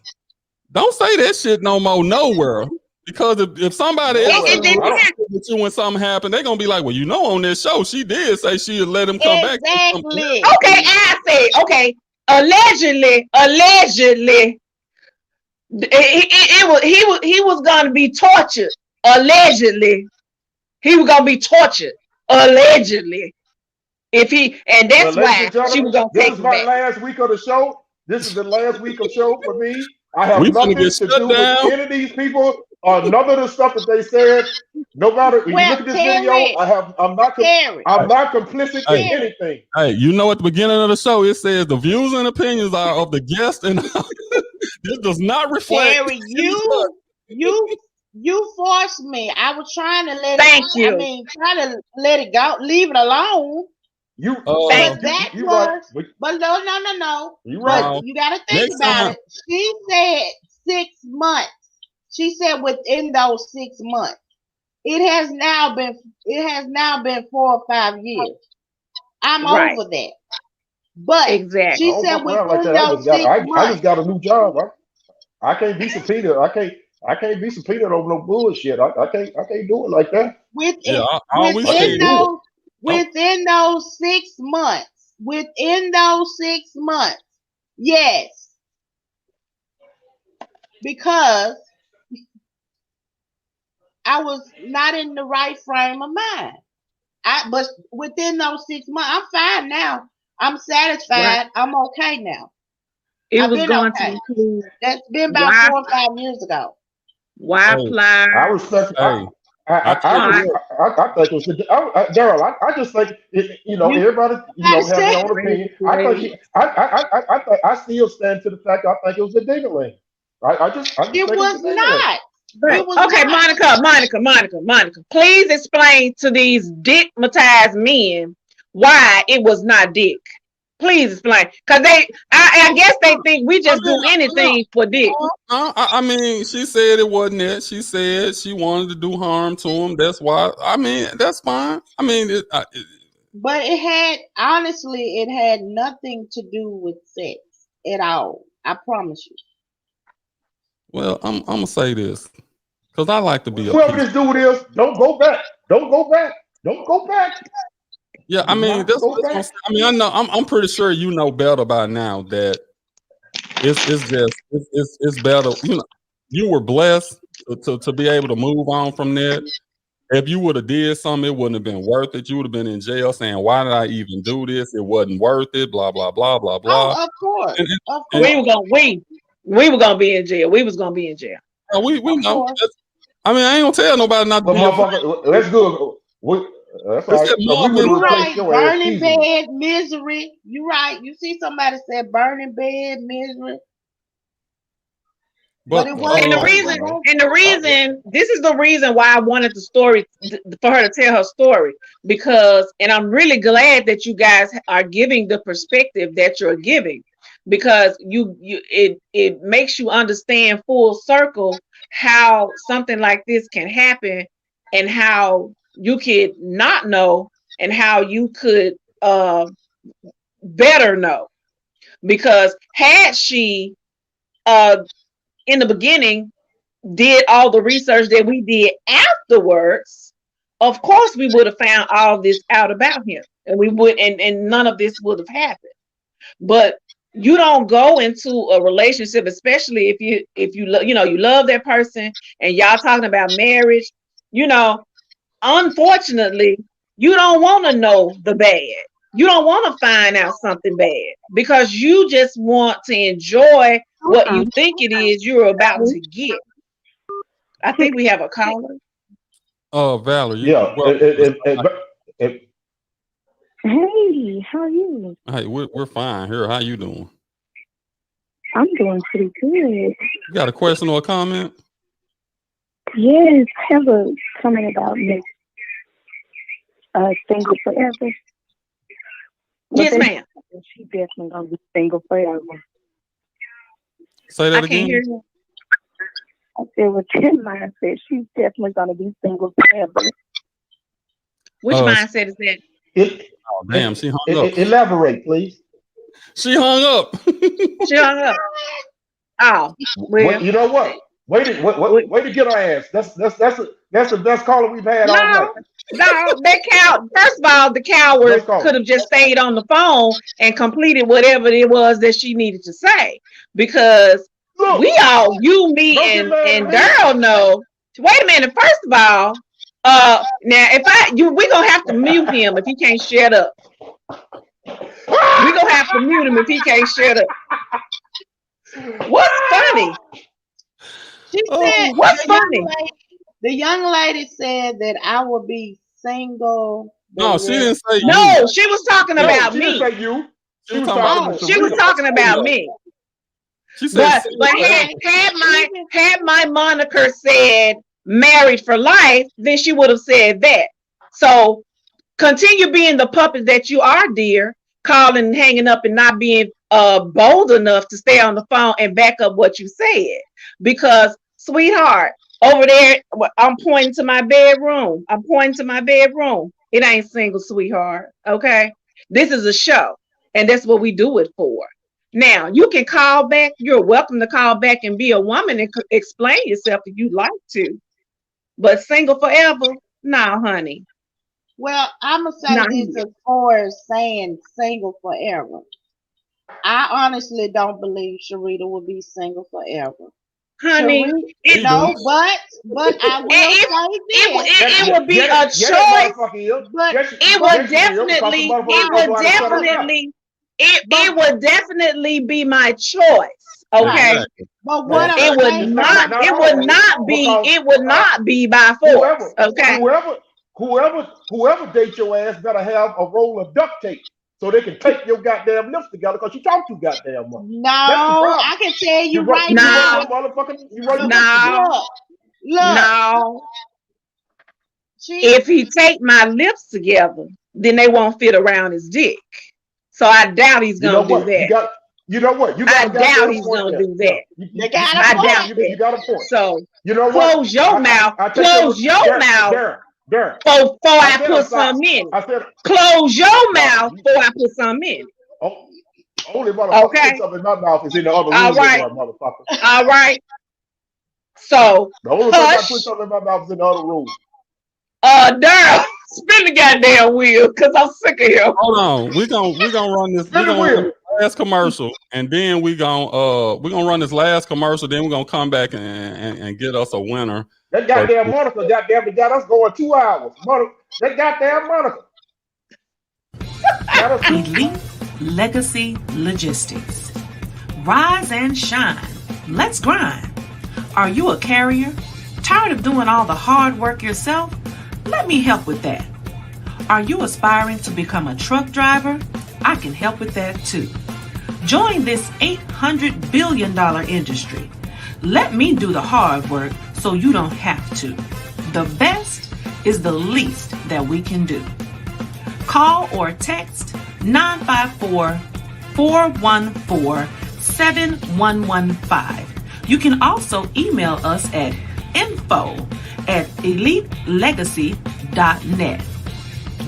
Don't say that shit no more nowhere. Because if somebody it. else It is Nowhere. didn't I don't. happen. with you when something happened, they're gonna be like, well, you know, on this show, she did say she'd let him come back. Exactly. Okay, I said, okay, allegedly, he was gonna be tortured. Allegedly, he was gonna be tortured. Allegedly, if he, and Well, that's ladies why and she gentlemen, was gonna this take is him my back. last week of the show. This is the last week of show for me. I have We finna get nothing to shut do with down. any of these people or none of the stuff that they said. No matter when you Well, look at this video, Terry, Terry, I'm not complicit in Hey, Terry, anything. hey, you know at the beginning of the show it says the views and opinions are of the guest, and this does not reflect. Terry, you, you forced me. I was trying to let it. Thank I you, mean, try to let it go, leave it alone. You thank But Uh, you. that you right. was, but no. You But right. now you got to think next about time, it. She said 6 months. She said within those 6 months. It has now been. It has now been 4 or 5 years. I'm Right, over that. But I exactly. she don't said fuck around like within that. those six I just months. got a new job. I can't be subpoenaed. I can't be subpoenaed over no bullshit. I can't do it like that. yeah, Within all we I say within can't is, do it. those oh, within those 6 months. Within those 6 months. Yes, because I was not in the right frame of mind. But within those 6 months, I'm fine now. I'm Right. satisfied. I'm okay now. It I've was been going to okay. include That's been about why 4 or 5 years ago. hey, I pliers, respect. hey, I I tell you hot just. what, I think it was. Daryl. I just think You everybody have their understand? own razor opinion. I think blade. I still stand to the fact I think it was a dingling. I just It think it was was a dingling. not. But It was okay, not. Monica, please explain to these dickmatized men why it was not dick. Please explain, cause I guess they think we I just mean, do anything for dick. I mean, she said it wasn't it. She said she wanted to do harm to him. That's why. I mean, that's fine. I mean, But it had, honestly, it had nothing to do with sex at all. I promise you. well, I'm gonna say this because I like to be a Whoever peace. this dude is, don't go back. Don't go back. Don't go back. Yeah, I Do mean, not that's go what it's gonna back. say. I mean, I know. I'm pretty sure you know better by now that it's just it's better. You know, you were blessed to be able to move on from that. If you would have did something, it wouldn't have been worth it. You would have been in jail saying, "Why did I even do this? It wasn't worth it." Blah blah blah blah blah. Oh, of course. And, Of and, We course. were gonna we were gonna be in jail. We was gonna be in jail. we Of know. course. I mean, I ain't gonna tell nobody not to But be afraid. motherfucker, that's good. That's all It's right. that Cause we Marvin. would You have replaced right. your ass Burning easily. bed, misery. You right. You see somebody said burning bed, misery. But But it And wasn't. the It reason, wasn't. this is the reason why I wanted the story for her to tell her story, because, and I'm really glad that you guys are giving the perspective that you're giving, because it makes you understand full circle how something like this can happen, and how you could not know, and how you could better know, because had she uh in the beginning did all the research that we did afterwards, of course we would have found all this out about him, and we would, and none of this would have happened. But you don't go into a relationship, especially if you you know, you love that person and y'all talking about marriage, you know, unfortunately, you don't want to know the bad. You don't want to find out something bad, because you just want to enjoy what you think it is you're about to get. I think we have a caller. Valerie, Yeah. well, And Hey, how are you? hey, we're fine here. How you doing? I'm doing pretty good. You got a question or a comment? Yes, I have a comment about Miss Single Forever. Well, Yes, ma'am. she definitely gonna be single forever. Say I that can't hear again. you. I said with that mindset, she's definitely gonna be single forever. Which Uh, mindset is that? It, oh, damn, she hung up. elaborate, please. She hung up. She hung up. Oh, well, You know what? Wait to get our ass. That's the best caller we've had all night. no, no, that cow. First of all, the Best coward caller. could have just stayed on the phone and completed whatever it was that she needed to say. Because Look, we all, you, me, don't get mad and at me. Daryl know. Wait a minute. First of all, now we gonna have to mute him if he can't shut up. We gonna have to mute him if he can't shut up. What's funny? She Oh, said What's funny? the young lady said that I would be single. no, she didn't say you. No, she was talking No, about she didn't me. say you. She She was was talking talking about to She was Sarita. talking about me. She said, But had my moniker said married for life, then she would have said that. So continue being the puppet that you are, dear, calling and hanging up and not being bold enough to stay on the phone and back up what you said. Because, sweetheart, over there, I'm pointing to my bedroom. I'm pointing to my bedroom. It ain't single, sweetheart. Okay. This is a show, and that's what we do it for. Now, you can call back. You're welcome to call back and be a woman and explain yourself if you'd like to. But single forever? No, honey. Well, I'm gonna say Not this here. as far as saying single forever. I honestly don't believe Sharita will be single forever. Honey, Sharita, no, but I will say this. it would be a That choice. motherfucker is. But It would definitely, it would definitely be my choice. Okay. Exactly. but what I'm It would saying, not, not it all, would not be, because it would not be by force. Okay. whoever dates your ass better have a roll of duct tape so they can tape your goddamn lips together because you talk too goddamn much. no, That's the problem. I can tell you You right run now. your motherfucking. You run your No, Look, no. she, If he take my lips together, then they won't fit around his dick. So I doubt he's You know gonna do what? that. You know what? You I got a doubt goddamn he's point gonna there. do that. they got I a doubt point. You that. got a point. So You know what? close your mouth. I take that Close with your mouth Darren. before I I said put I'm sorry. some in it. I said Close your no. mouth before I put some in it. Oh, only motherfucker Okay. put something in my mouth is in the other All room right. with one motherfucker. All right. So The only person I hush. put something in my mouth is in the other room. Daryl, spin the goddamn wheel because I'm sick of him. Hold on. We're gonna run this. We're gonna run this last commercial, and then we're gonna run this last commercial. Then we're gonna come back and get us a winner. That goddamn Monica got us going 2 hours. That goddamn Monica. Got us. Elite Legacy Logistics. Rise and shine. Let's grind. Are you a carrier? Tired of doing all the hard work yourself? Let me help with that. Are you aspiring to become a truck driver? I can help with that too. Join this $800 billion industry. Let me do the hard work so you don't have to. The best is the least that we can do. Call or text 954-414-7115. You can also email us at info@elitelegacy.net.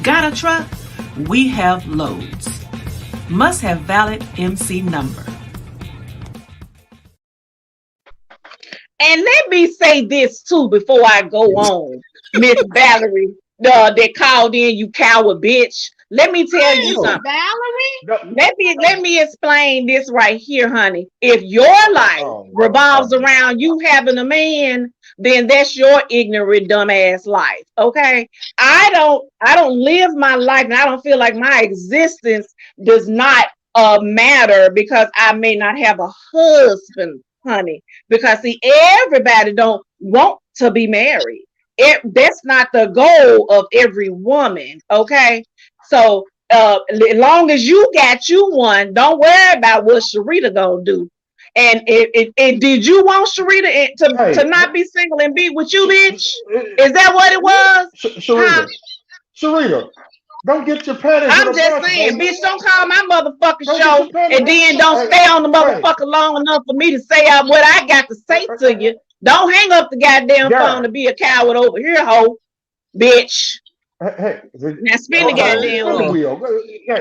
Got a truck? We have loads. Must have valid MC number. And let me say this too before I go on, Miss Valerie, that called in, you coward bitch. Let me tell you something. Valerie? Let me explain this right here, honey. If your life revolves around you having a man, then that's your ignorant, dumbass life. Okay. I don't live my life, and I don't feel like my existence does not matter because I may not have a husband, honey. Because see, everybody don't want to be married. That's not the goal of every woman. Okay. So as long as you got you one, don't worry about what Sharita gonna do. And did you want Sharita to not be single and be with you, bitch? Is that what it was? Sharita, don't get your panties. I'm just saying, bitch, don't call my motherfucking show and then don't stay on the motherfucker long enough for me to say what I got to say to you. Don't hang up the goddamn phone to be a coward over here, hoe, bitch. Now spin the Okay, goddamn Spin the wheel. wheel.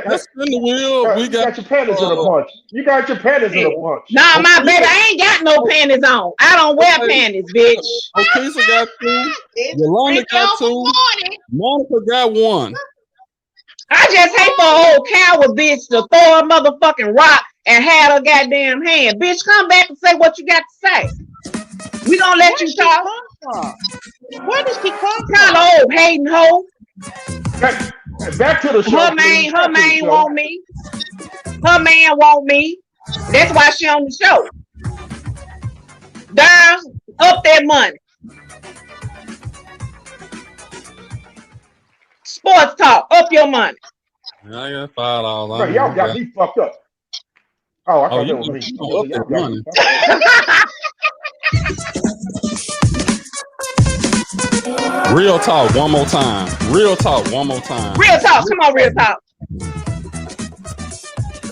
let's spin the wheel. We You got got your panties in a bunch. You got your panties in a Yeah. bunch. Nah, my baby, Okisa. I ain't got no panties on. I don't wear Okay, panties, bitch. Okisa got 2. It's Yolanda Ricky got over 2. 40. Monica got 1. I just hate for an old coward bitch to throw a motherfucking rock and have her goddamn hand. Bitch, come back and say what you got to say. We gonna let Where you she talk. come from? Where did she come Kind from? of old hating hoe. Back to the show, please. Her Back to the man show. want me. Her man want me. That's why she on the show. Darn, up that money. Sports talk, up your money. I got $5. Bro, y'all got me fucked up. Oh, I Oh, thought you that was me. you I gonna was up y'all that got money. me fucked up. Real talk one more time. Real talk one more time. Real talk. Come on, real talk.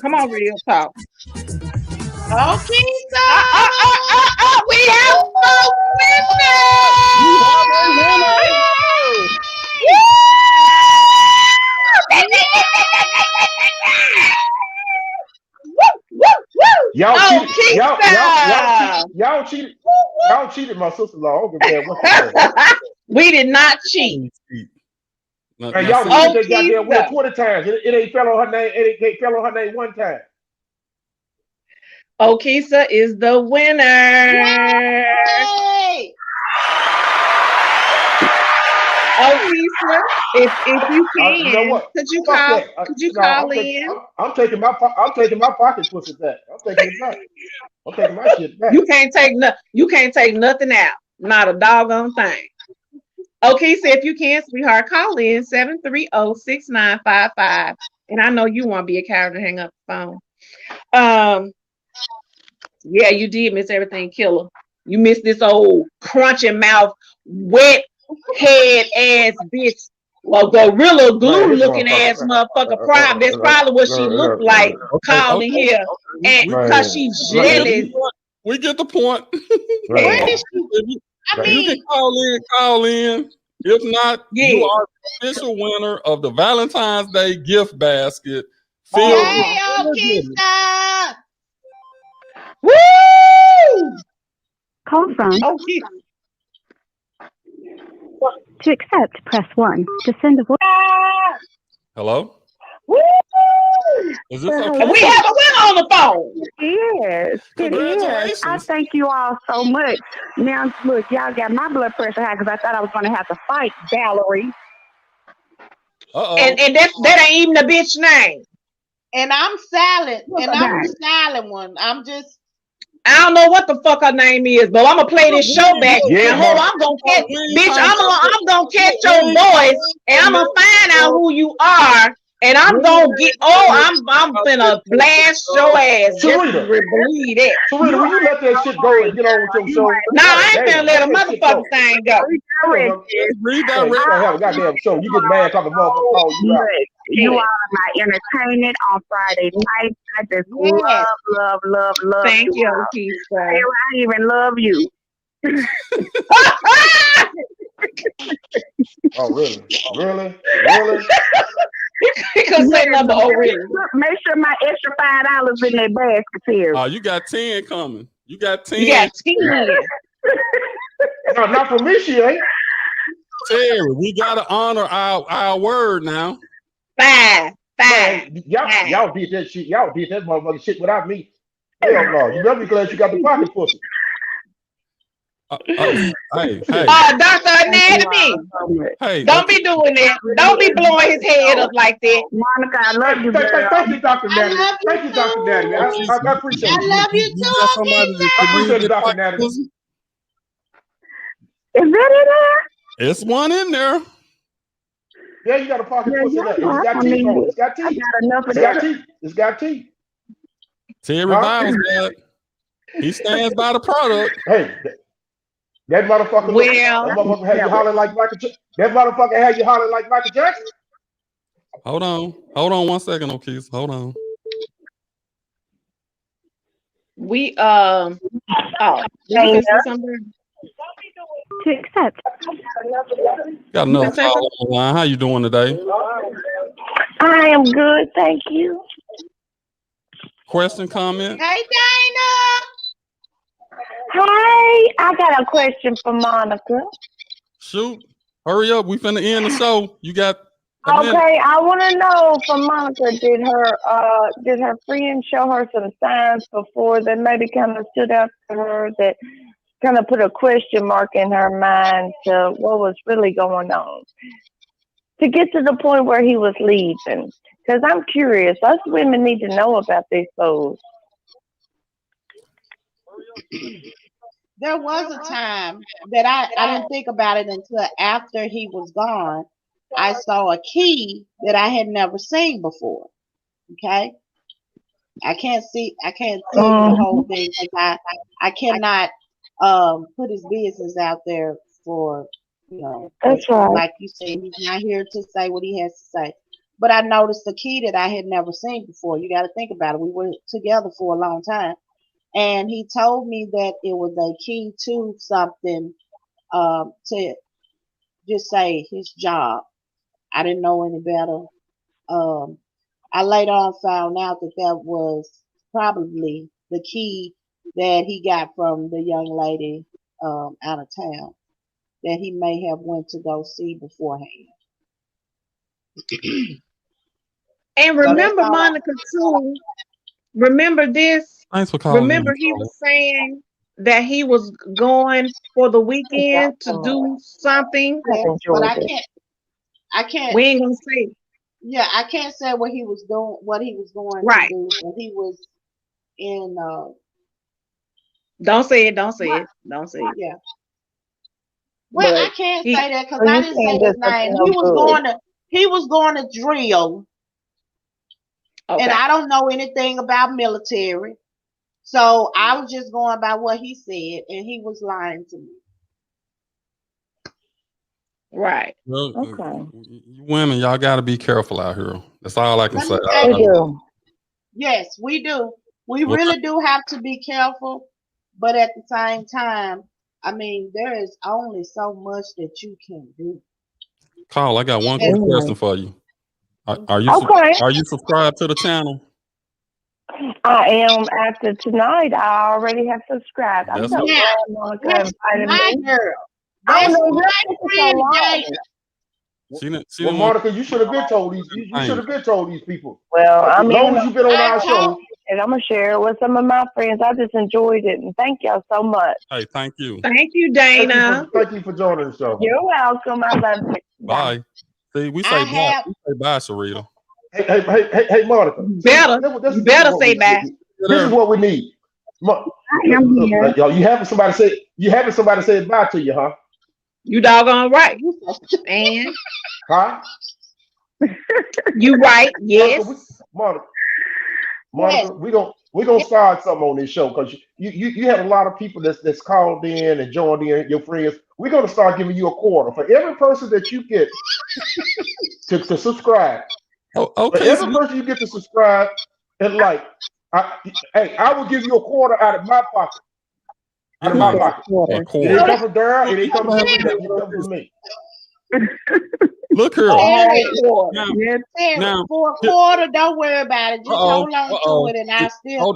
Come on, real talk. Okay, We have the We winner! have a winner. Y'all Oh, cheated. Keisha! Y'all cheated my sister-in-law. I don't give a damn what you say. We did not cheat. Now, And now y'all see, cheated Oh, that goddamn wheel Keisha! 20 times. It ain't fell on her name. It ain't fell on her name one time. Oh, Keisha is the winner. Hey! Oh, Keisha, if you You know can, what? could you Fuck call? that. Could you No, call in? I'm taking my pocket pussy back. I'm taking it back. I'm taking my shit back. You can't take nothing out. Not a doggone thing. Okay, so if you can, sweetheart, call in 730-6955. And I know you won't be a coward to hang up the phone. Yeah, you did miss everything, killer. You missed this old crunchy mouth, wet head ass bitch. Well, gorilla Man, glue this looking ass motherfucker. motherfucker. That's probably what she looked like okay, calling okay. here. And We, because Man, she's we get the jealous. man, point. We get the point. Where man, did she? I You can mean, call in. If not, you Yeah. are the official winner of the Valentine's Day gift basket filled with yay, sugar goodness. Okisa! Woo! Call from Okay. to accept, press 1. To send a voice. Hello? Woo! Is this And okay? we have a winner on the phone. Yes, it is. I Congratulations. thank you all so much. Now, look, y'all got my blood pressure high because I thought I was going to have to fight Valerie. Uh-oh. And that ain't even a bitch name. And I'm silent. What's And her I'm name? the silent one. I'm just. I don't know what the fuck her name is, but I'm gonna play this show back. Yeah, And mother. I'm gonna catch, We ain't bitch. talking about I'm gonna catch we your ain't voice, and I'm gonna find out who you are, and I'm gonna get. Oh, I'm finna blast your ass. Just Sarita, believe that. Sarita, will you let that shit go and get on with your show? Nah, I ain't finna Damn, let a let that shit go. motherfucking thing go. Redirected. Man, you redirect. gotta have a goddamn show. You get mad because the motherfucker call you out. Look, you all are my entertainment on Friday night. I just Yes. love Thank you you, all. Keisha. I even love you. Oh, really? Really? Really? He could say number. Oh, really? Make sure my extra $5 in that basket here. You got 10 coming. You got 10. You got 10. No, not for me, she ain't. Terry, we gotta honor our word now. 5. Man, y'all did that shit. Y'all did that motherfucking shit without me. Hell no. You better be glad you got the pocket pussy. Hey, Dr. Anatomy. hey. Don't be doing that. Don't be blowing his head up like that. Monica, I love you, girl. Thank you, Dr. I Natalie. love you Thank you, Dr. Natalie. too. I appreciate I it. love you You too, got somebody that I can read appreciate it, your Dr. pocket Natalie. pussy? Is that in there? It's one in there. Yeah, you got a pocket Yeah, pussy in there. And it's I got don't teeth need on it. it. It's got I teeth. got enough of It's got that. teeth. It's got teeth. Terry Huh? Biles, man. He stands by the product. Hey, that motherfucker look. Well, That motherfucker had you hollering like Michael Jackson. That motherfucker had you hollering like Michael Jackson. Hold on 1 second, O'Keefe. Hold on. we did you say something? To accept. Got You gonna another say call something? on the line. How you doing today? I am good, thank you. Question, comment? Hey, Dana. Hey, I got a question for Monica. Shoot. Hurry up. We finna end the show. You got a minute. Okay, I want to know from Monica, did her friend show her some signs before that maybe kind of stood out to her that kind of put a question mark in her mind to what was really going on to get to the point where he was leaving? Because I'm curious. Us women need to know about these fools. There was a time that I didn't think about it until after he was gone. I saw a key that I had never seen before. Okay. I can't tell you the whole thing because I cannot put his business out there for That's right. like you said, he's not here to say what he has to say. But I noticed a key that I had never seen before. You got to think about it. We were together for a long time, and he told me that it was a key to something, to just say his job. I didn't know any better. I later on found out that that was probably the key that he got from the young lady out of town that he may have went to go see beforehand. And So that's remember, all I Monica, too. Remember this. Thanks for calling Remember, in. he was saying that he was going for the weekend to do something. yes, but I can't We ain't gonna say. yeah, I can't say what he was doing, what he was going to Right. do, but he was in Don't say it. Don't say it. Don't say it. yeah. Well, I But can't he, say that because So I you didn't say saying his this name. no good? He was going to drill, and okay. I don't know anything about military. So I was just going by what he said, and he was lying to me. Right. Well, Okay. you women, y'all got to be careful out here. That's all I can Let say. me say They this. do. Yes, we do. We Well, really do have to be careful, but at the same time, I mean, there is only so much that you can do. Carl, I got one quick question for you. Are you Okay. are you subscribed to the channel? I am after tonight. I already have subscribed. I'm That's so what. Now, glad Monica that's invited my me. girl. I That's don't know my what took so friend, long. Dana. She Well, didn't want Monica, you should have been told these. You should things. have been told these people. Well, I As mean, long as you've been on I our told show, and I'm gonna share it with some of my friends. I just enjoyed it, and thank y'all so much. Hey, thank you. Thank you, thank you Dana. for joining the show. You're welcome. I love you. Bye. See, we I say bye. have We say bye, Sharita. Hey, Monica. You See, better. You this is better what say bye. this is what we need. I am here. Y'all, you having somebody say bye to you, huh? You doggone right. And Huh? you right. Monica, Yes. Monica, yes. we gonna start something on this show because you have a lot of people that's called in and joined in, your friends. We're gonna start giving you a quarter for every person that you get to subscribe. Oh, For okay. every person you get to subscribe and like, I will give you a quarter out of my pocket. Out of my Quarter. pocket. A It quarter. ain't come from Daryl. It ain't come from Look Sarita. It comes from me. here. Terry, Now, Yes. Terry, now, for a quarter, don't worry about it. Just hold on to it, and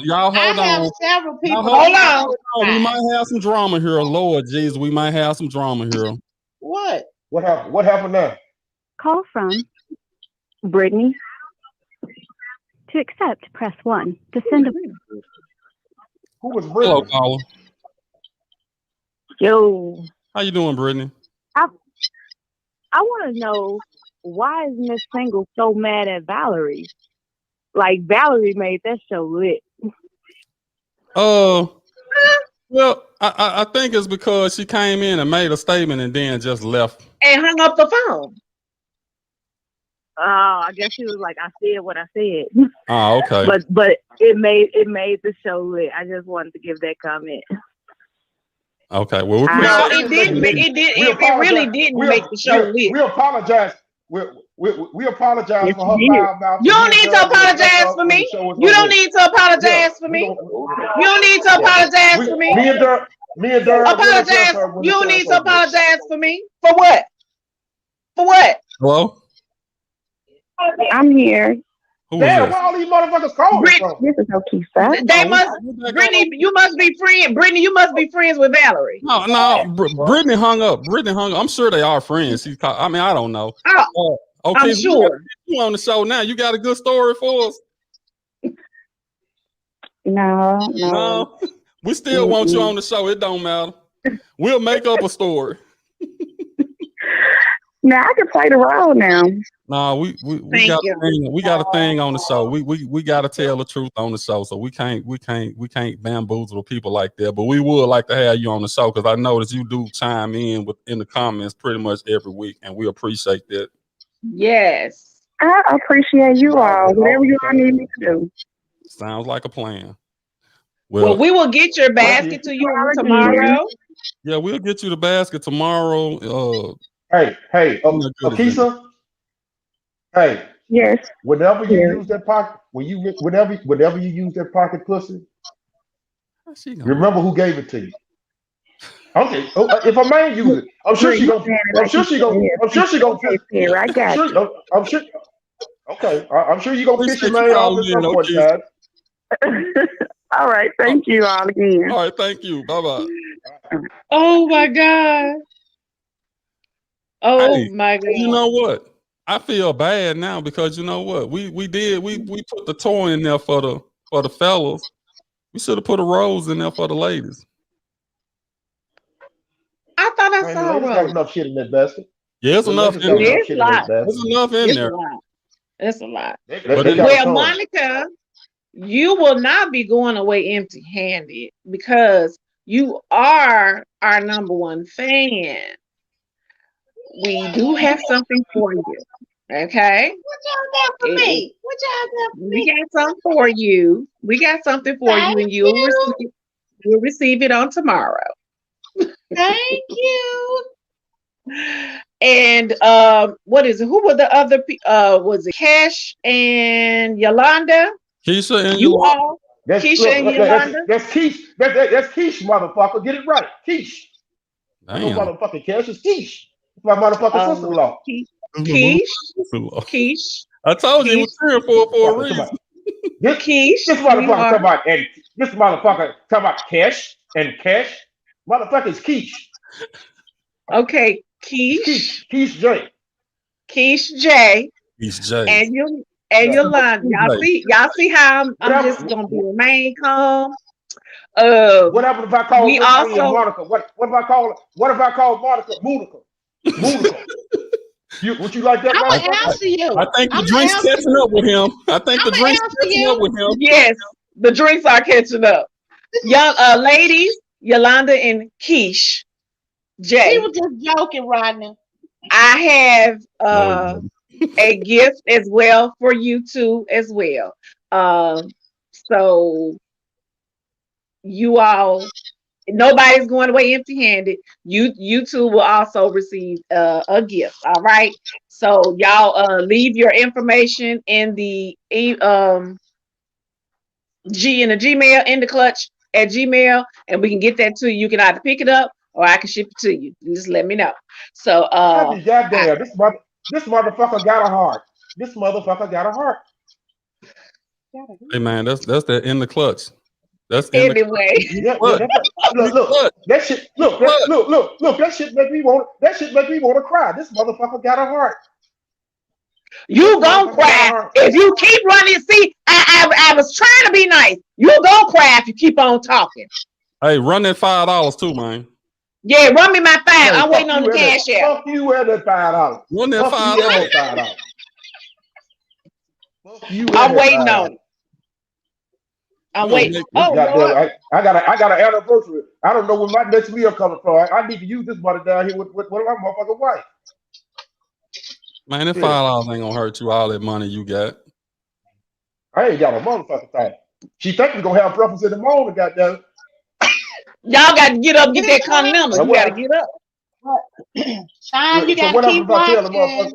Y'all hold I have on. several people Y'all Hold that on. We subscribe. might have some drama here. Lord Jesus, we might have some drama here. What? What happened? What happened now? Call from Brittany. To accept, press 1. To send a Who was Hello, Brittany? caller. Yo, How you doing, Brittany? I want to know, why is Miss Single so mad at Valerie? Like, Valerie made that show lit. Well, I think it's because she came in and made a statement and then just left. And hung up the phone. Oh, I guess she was like, I said what I said. Oh, okay. But it made the show lit. I just wanted to give that comment. Okay. Well, we No, appreciate it didn't. It really didn't make the show lit. We apologize. We apologize Yes, for her you did. foul mouth. You don't need to apologize for me. You don't need to apologize for me. You don't need to apologize for me. Me and Durr will address Apologize. her when You the don't time need to comes. apologize for me. For what? What? Hello? I'm here. Who is Damn, this? where all these motherfuckers calling Brit, from? This is Okisa. they No, must. we back Brittany, on. you must be friend. Brittany, you must be friends with Valerie. No, Brittany hung up. Brittany hung up. I'm sure they are friends. I mean, I don't know. Oh, Okay, I'm so we got sure. you on the show now. You got a good story for us? No. No, we still want you on the show. It don't matter. We'll make up a story. Now I can play the role now. No, we Thank got you. a thing. We got a thing on the show. We got to tell the truth on the show. So we can't bamboozle people like that. But we would like to have you on the show because I notice you do chime in the comments pretty much every week, and we appreciate that. Yes. I appreciate you all. Whatever you all need me to do. Sounds like a plan. Well, we will get your Thank you. basket to you tomorrow. Yeah, we'll get you the basket tomorrow. Hey, I'm not good at that. Okisa. Hey, Yes. whenever you Here. use that pocket, whenever you use that pocket pussy, How's she gonna remember who gave it to you. Okay, if a man use it, I'm sure she gonna. I'm sure she gonna. I'm sure she gonna. Here, I got you. I'm sure. Okay, I'm sure you gonna piss your Appreciate you man off calling at some in, point in Okisa. time. All right. Thank you all again. All right, thank you. Bye bye. Oh my God. Oh Hey, my God. you know what? I feel bad now because you know what? We put the toy in there for the fellas. We should have put a rose in there for the ladies. I thought I Man, the saw ladies got Rose. enough shit in that basket. Yeah, it's The enough ladies in got there. enough It's shit a in lot. that basket. There's enough in It's a there. lot. It's a lot. But They in got Well, tons. Monica, you will not be going away empty-handed because you are our number one fan. We do have something for you. Okay? What y'all got for me? What y'all got for We me? got something for you. We got something for you, Thank and you. you'll receive it on tomorrow. Thank you. And what is it? Who were the other was it Cash and Yolanda? Keisha and You Yolanda. all That's Keisha and Yolanda? that's Keish. That's Keish, motherfucker. Get it right, Keish. No Damn. motherfucking Cash. It's Keish. It's my motherfucking sister-in-law. Quiche. I told you he was cheering for a Fucking reason. Quiche, this motherfucker talking about and this motherfucker talking about Cash and Cash. Motherfucker's Keish. Okay, Quiche J. Quiche J, He's Jay. and you and Yolanda. Y'all see how I'm just gonna be remain calm. What happened if I call We Monica? What if I call Monica Monica? Monica. Would you like that? I'm gonna answer you. I think the drink's catching up with him. I think the drink's catching up with him. Yes, the drinks are catching up. Young ladies, Yolanda and Quiche J. He was just joking, Rodney. I have a gift as well for you two as well. So you all, nobody's going away empty-handed. You two will also receive a gift. All right. So y'all leave your information in the Gmail in the clutch at Gmail, and we can get that to you. You can either pick it up or I can ship it to you. Just let me know. So goddamn, this motherfucker got a heart. This motherfucker got a heart. Hey man, that's that in the clutch. That's anyway. Look, that shit. Look, that shit make me want. That shit make me want to cry. This motherfucker got a heart. You gonna cry if you keep running. See, I was trying to be nice. You gonna cry if you keep on talking. Hey, run that $5 too, man. Yeah, run me my $5. I'm waiting on the cash out. Fuck you and that $5. Run that $5. I'm waiting on it. I'm waiting. I got an anniversary. I don't know where my next meal coming from. I need to use this money down here with my motherfucking wife. Man, that $5 ain't gonna hurt you. All that money you got. I ain't got a motherfucking thing. She think we gonna have breakfast in the morning, goddamn. Y'all got to get up, get that continental. You got to get up. Sean, you got to keep watching.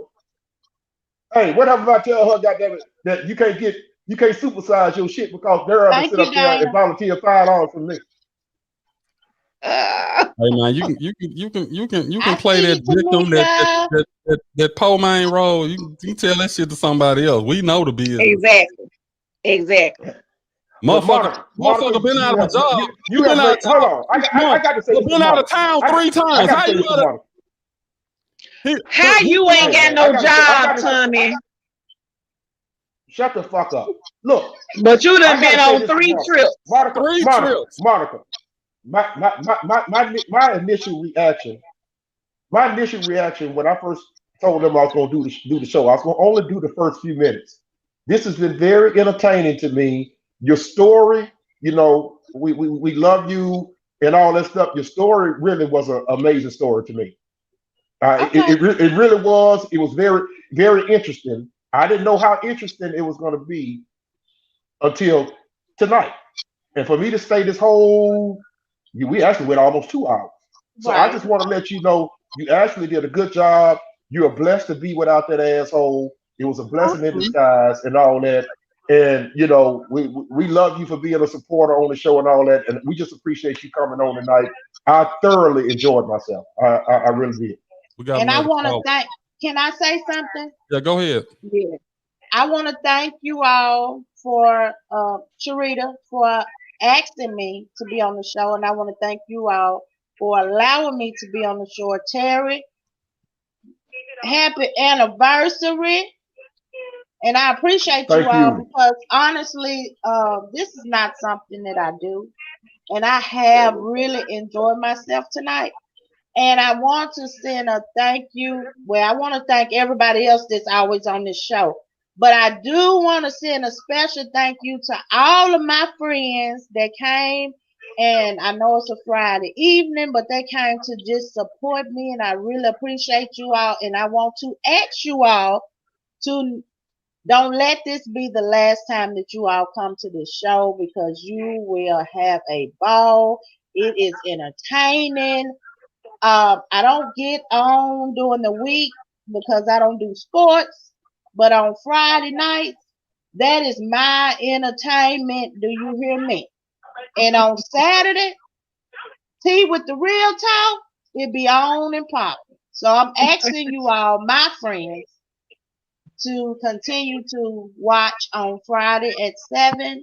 Hey, what if I tell her, goddamn it, that you can't supersize your shit because they're gonna sit up there and volunteer $5 from me? Hey man, you I can play see that you, victim Tamika. that poor man role. You can tell that shit to somebody else. We know the business. Exactly. Exactly. But Motherfucker, Monica, been out of a job. you You been have out of made. Hold town on, 6 months. I got to say You this to been out of Monica. town I 3 times. got to How say you this to out of Monica. How he you been ain't out Hey got man, no I job, got to Tommy? shut the fuck up. Look, But you I done got been to say on this to 3 Monica. trips. three trips. Monica. My initial reaction. My initial reaction when I first told them I was going to do the show, I was going to only do the first few minutes. This has been very entertaining to me. Your story, we love you and all that stuff. Your story really was an amazing story to me. Okay. It really was. It was very, very interesting. I didn't know how interesting it was going to be until tonight. And for me to stay this whole, we actually went almost 2 hours. So I Right. just want to let you know you actually did a good job. You are blessed to be without that asshole. It was a blessing in Awesome. disguise and all that. And we love you for being a supporter on the show and all that. And we just appreciate you coming on tonight. I thoroughly enjoyed myself. I really did. We got And I another want to call. thank. Can I say something? Yeah, go ahead. Yeah. I want to thank you all for Sharita for asking me to be on the show, and I want to thank you all for allowing me to be on the show. Terry, happy anniversary, and I appreciate you Thank all you. because honestly, this is not something that I do, and I have really enjoyed myself tonight. And I want to send a thank you. Well, I want to thank everybody else that's always on this show. But I do want to send a special thank you to all of my friends that came. And I know it's a Friday evening, but they came to just support me. And I really appreciate you all. And I want to ask you all to don't let this be the last time that you all come to this show because you will have a ball. It is entertaining. I don't get on during the week because I don't do sports, but on Friday nights, that is my entertainment. Do you hear me? And on Saturday, tea with the real talk, it be on and popping. So I'm asking you all, my friends, to continue to watch on Friday at 7,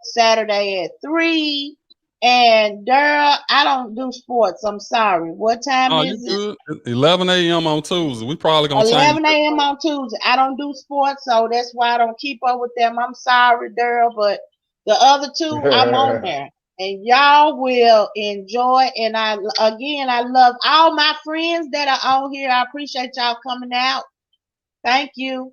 Saturday at 3. And Daryl, I don't do sports. I'm sorry. What time Oh, you is it? good? 11 a.m. on Tuesday. We probably gonna change 11 it. a.m. on Tuesday. I don't do sports, so that's why I don't keep up with them. I'm sorry, Daryl, but the other two, I'm on there. And y'all will enjoy. And I love all my friends that are on here. I appreciate y'all coming out. Thank you.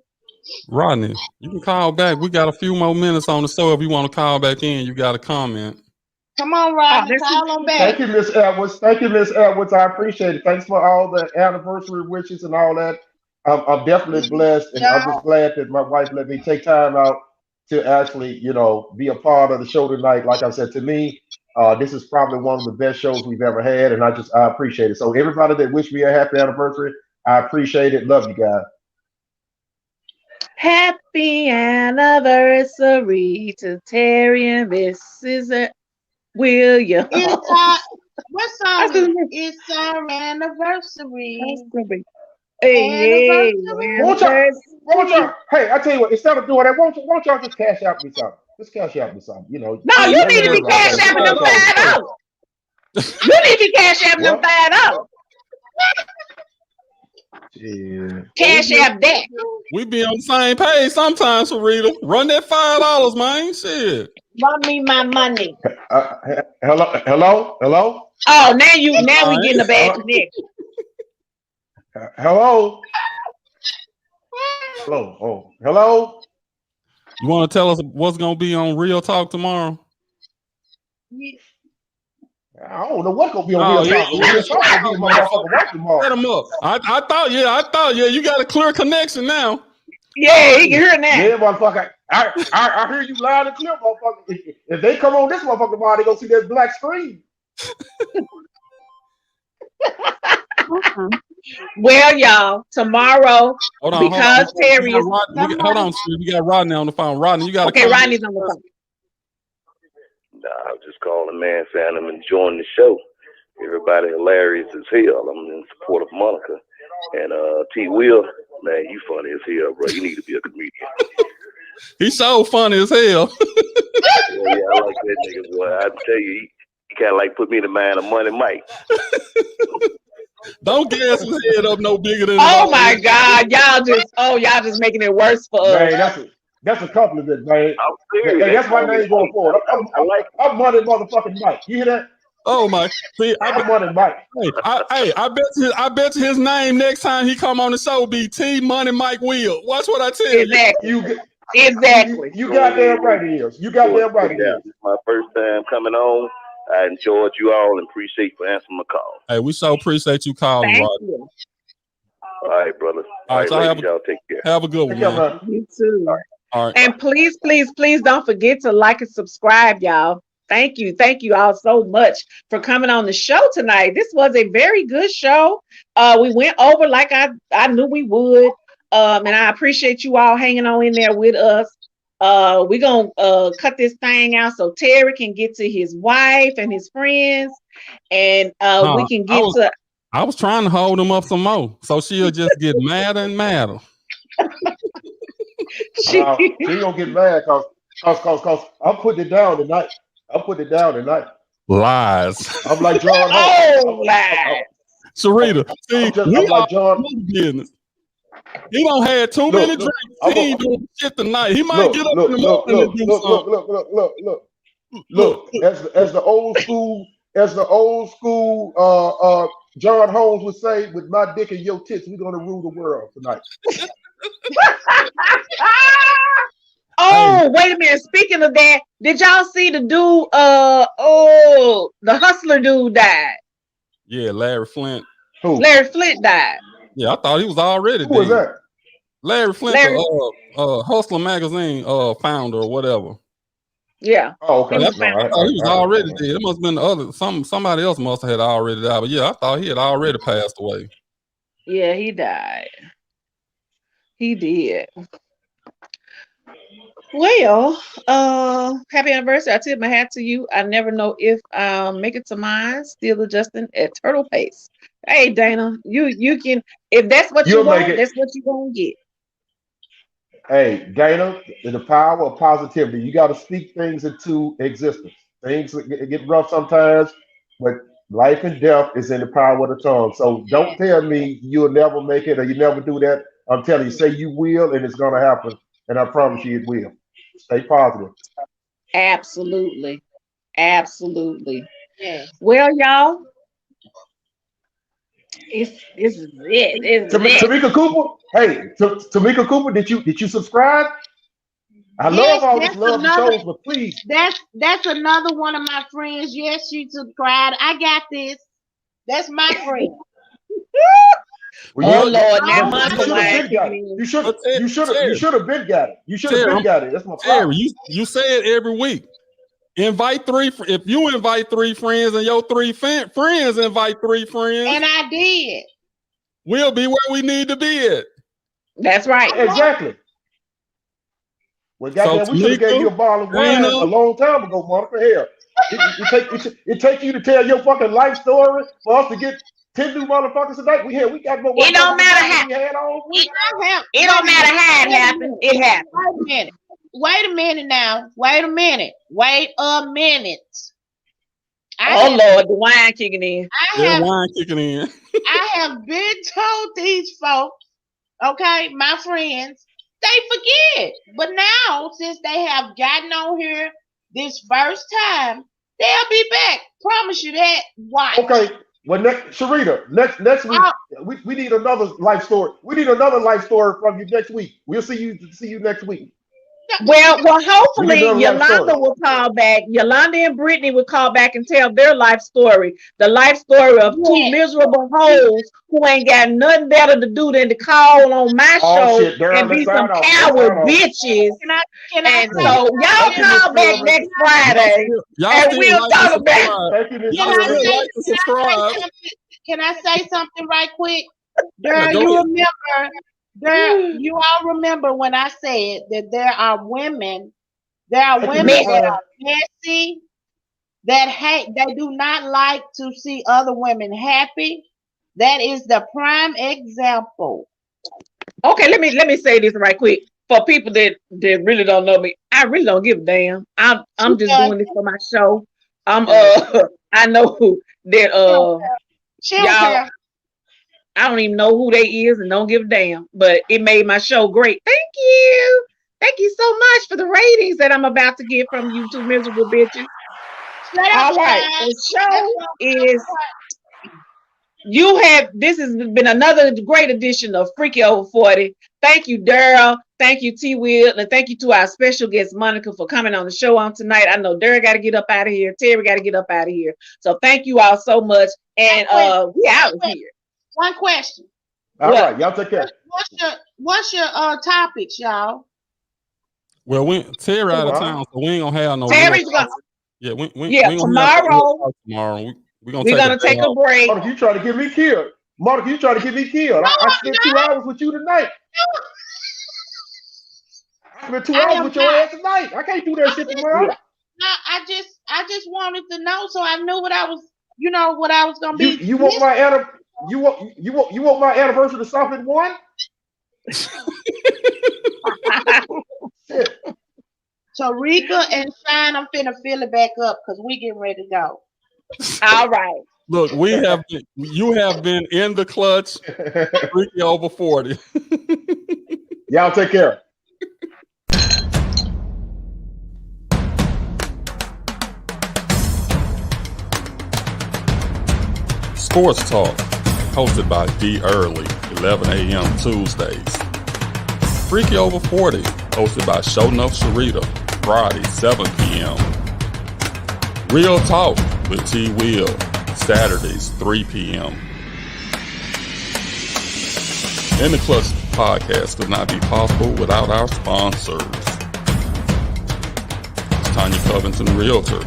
Rodney, you can call back. We got a few more minutes on the show. If you want to call back in, you got a comment. Come on, Oh, Rodney, this is call on back. Thank you, Miss Edwards. Thank you, Miss Edwards. I appreciate it. Thanks for all the anniversary wishes and all that. I'm definitely blessed, and I'm just Y'all, glad that my wife let me take time out to actually, be a part of the show tonight. Like I said, to me, this is probably one of the best shows we've ever had, and I appreciate it. So everybody that wished me a happy anniversary, I appreciate it. Love you guys. happy anniversary to Terry and Mrs. Williams. it's our, what I song said, is it? It's our anniversary. hey, Anniversary. Won't y'all? Won't anniversary. y'all? Hey, I tell you what. Instead of doing that, won't y'all just cash out me something? Just cash out me something. No, Oh, you you Ain't need no to good. be hurry around cash trying to get apping this them show on the $5. stage. You need to be cash apping them What? $5. Yeah. Well, Cash app that. we be on the same page sometimes, Rita. Run that $5, man. Shit. Run me my money. Hello. Oh, now All we right. getting a bad Hello. connection. Hello. Hello. Oh, hello. You want to tell us what's gonna be on Real Talk tomorrow? I don't know what's gonna be on Oh Real yeah, Talk. Real Talk gonna be in my motherfucking wife tomorrow. set him up. I thought, you got a clear connection now. Yeah, he can hear now. Yeah, motherfucker. I hear you loud and clear, motherfucker. If they come on this motherfucker tomorrow, they gonna see that black screen. Awesome. Well, y'all, tomorrow, Hold on. because We Terry got is Rodney. Come Hold on. on, Steve. We got Rodney on the phone. Rodney, you got a okay, comment? Rodney's on the phone. Nah, I was just calling, man, saying I'm enjoying the show. Everybody hilarious as hell. I'm in support of Monica. And T Will, man, you funny as hell, bro. You need to be a comedian. He's so funny as hell. Yeah, I like that nigga, boy. I tell you, he kind of like put me in the mind of Money Mike. Don't gas his head up no bigger than. Oh my God, y'all just making it worse for us. Man, that's a compliment, man. I'm serious. Hey, that's my name going forward. I'm Money motherfucking Mike. You hear that? Oh my! See, I'm Money Mike. Hey, I bet his name next time he come on the show be T Money Mike Will. Watch what I tell you. Exactly. You got damn right it is. You got damn right it is. This is my first time coming on. I enjoyed you all and appreciate you for answering my call. Hey, we so appreciate you calling, Thank Rod. you. All right, brother. All right, so ladies, y'all take care. Have a good one, man. You too. All right. And please, please, please don't forget to like and subscribe, y'all. Thank you all so much for coming on the show tonight. This was a very good show. We went over like I knew we would. And I appreciate you all hanging on in there with us. We're gonna cut this thing out so Terry can get to his wife and his friends, and we can get to. I was trying to hold him up some more, so she'll just get madder and madder. She gonna get mad cause I'm putting it down tonight. Lies. I'm like John. Lies. Sharita, see, I'm like John. Business. He don't had too many drinks. He ain't doing shit tonight. He might get up in the morning and do something. Look. As the old school John Holmes would say, with my dick and your tits, we're gonna rule the world tonight. Oh, wait a minute. Speaking of that, did y'all see the dude? The hustler dude died. Yeah, Larry Flint. Who? Larry Flint died. Yeah, I thought he was already dead. Who was that? Larry Flint, the Hustler magazine founder or whatever. Yeah. Oh, okay. I thought he was already dead. It must have been the other. Somebody else must have had already died. But yeah, I thought he had already passed away. Yeah, he died. He did. Well, happy anniversary. I tip my hat to you. I never know if make it to mine, still adjusting at turtle pace. Hey Dana, you can, if that's what you want, that's what you're gonna get. Hey, Dana, the power of positivity. You got to speak things into existence. Things get rough sometimes, but life and death is in the power of the tongue. So don't tell me you'll never make it or you never do that. I'm telling you, say you will, and it's gonna happen. And I promise you it will. Stay positive. Absolutely. Absolutely. Yeah. Well, y'all, it's it. Tamika Cooper. Hey, Tamika Cooper, did you subscribe? I love all this love shows, but please. That's another one of my friends. Yes, she subscribed. I got this. That's my friend. Well, Lord, that month you should have been got it. You should have been got it. That's my problem. You say it every week. Invite three. If you invite 3 friends and your 3 friends invite 3 friends, and I did, we'll be where we need to be at. That's right. Exactly. Well, goddamn, we should have gave you a bottle of wine a long time ago, Monica. Hell, it take you to tell your fucking life story for us to get 10 new motherfuckers tonight. We got more. It don't matter how. It don't matter how it happened. It happened. Wait a minute now. Wait a minute. Oh Lord, the wine kicking in. Wine kicking in. I have been told these folks, okay, my friends, they forget. But now, since they have gotten on here this first time, they'll be back. Promise you that. Watch. Okay. Well, Sharita, next week we need another life story. We need another life story from you next week. We'll see you next week. Well, hopefully Yolanda will call back. Yolanda and Brittany will call back and tell their life story. The life story of 2 miserable hoes who ain't got nothing better to do than to call on my show and be some coward bitches. So y'all call back next Friday and we'll talk about it. Can I say something right quick? You all remember when I said that there are women that are messy, that hate, they do not like to see other women happy. That is the prime example. Okay, let me say this right quick. For people that really don't know me, I really don't give a damn. I'm just doing this for my show. I'm I know that She don't y'all, care. I don't even know who they is and don't give a damn. But it made my show great. Thank you. Thank you so much for the ratings that I'm about to get from you two miserable bitches. Shut up, All right. child. The That's show what is this has been another great edition of Freaky Over 40. Thank you, Daryl. Thank you, T Will, and thank you to our special guest Monica for coming on the show on tonight. I know Daryl got to get up out of here. Terry got to get up out of here. So thank you all so much. And we out of here. One question. All right, y'all take care. What's your topics, y'all? Well, Terry out of town, so we ain't gonna have no. Terry's gonna. Yeah, we tomorrow. Tomorrow we're gonna take a break. Monica, you trying to get me killed? Monica, you trying to get me killed? I spent 2 hours with you tonight. I spent 2 hours with your ass tonight. I can't do that shit tomorrow. No, I just wanted to know so I knew what I was, what I was gonna be. You want my you want my anniversary to stop at 1? Tarika and Shine, I'm finna fill it back up because we getting ready to go. All right. Look, you have been in the clutch. Freaky Over 40. Y'all take care. Sports Talk, hosted by D. Early, 11 a.m. Tuesdays. Freaky Over 40, hosted by Show Enough Sharita, Friday, 7 p.m. Real Talk with T. Will, Saturdays, 3 p.m. In the Clutch podcast could not be possible without our sponsors. Tanya Covington Realtor,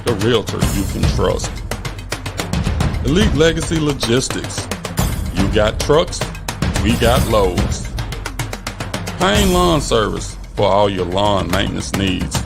the realtor you can trust. Elite Legacy Logistics, you got trucks, we got loads. Payne Lawn Service for all your lawn maintenance needs.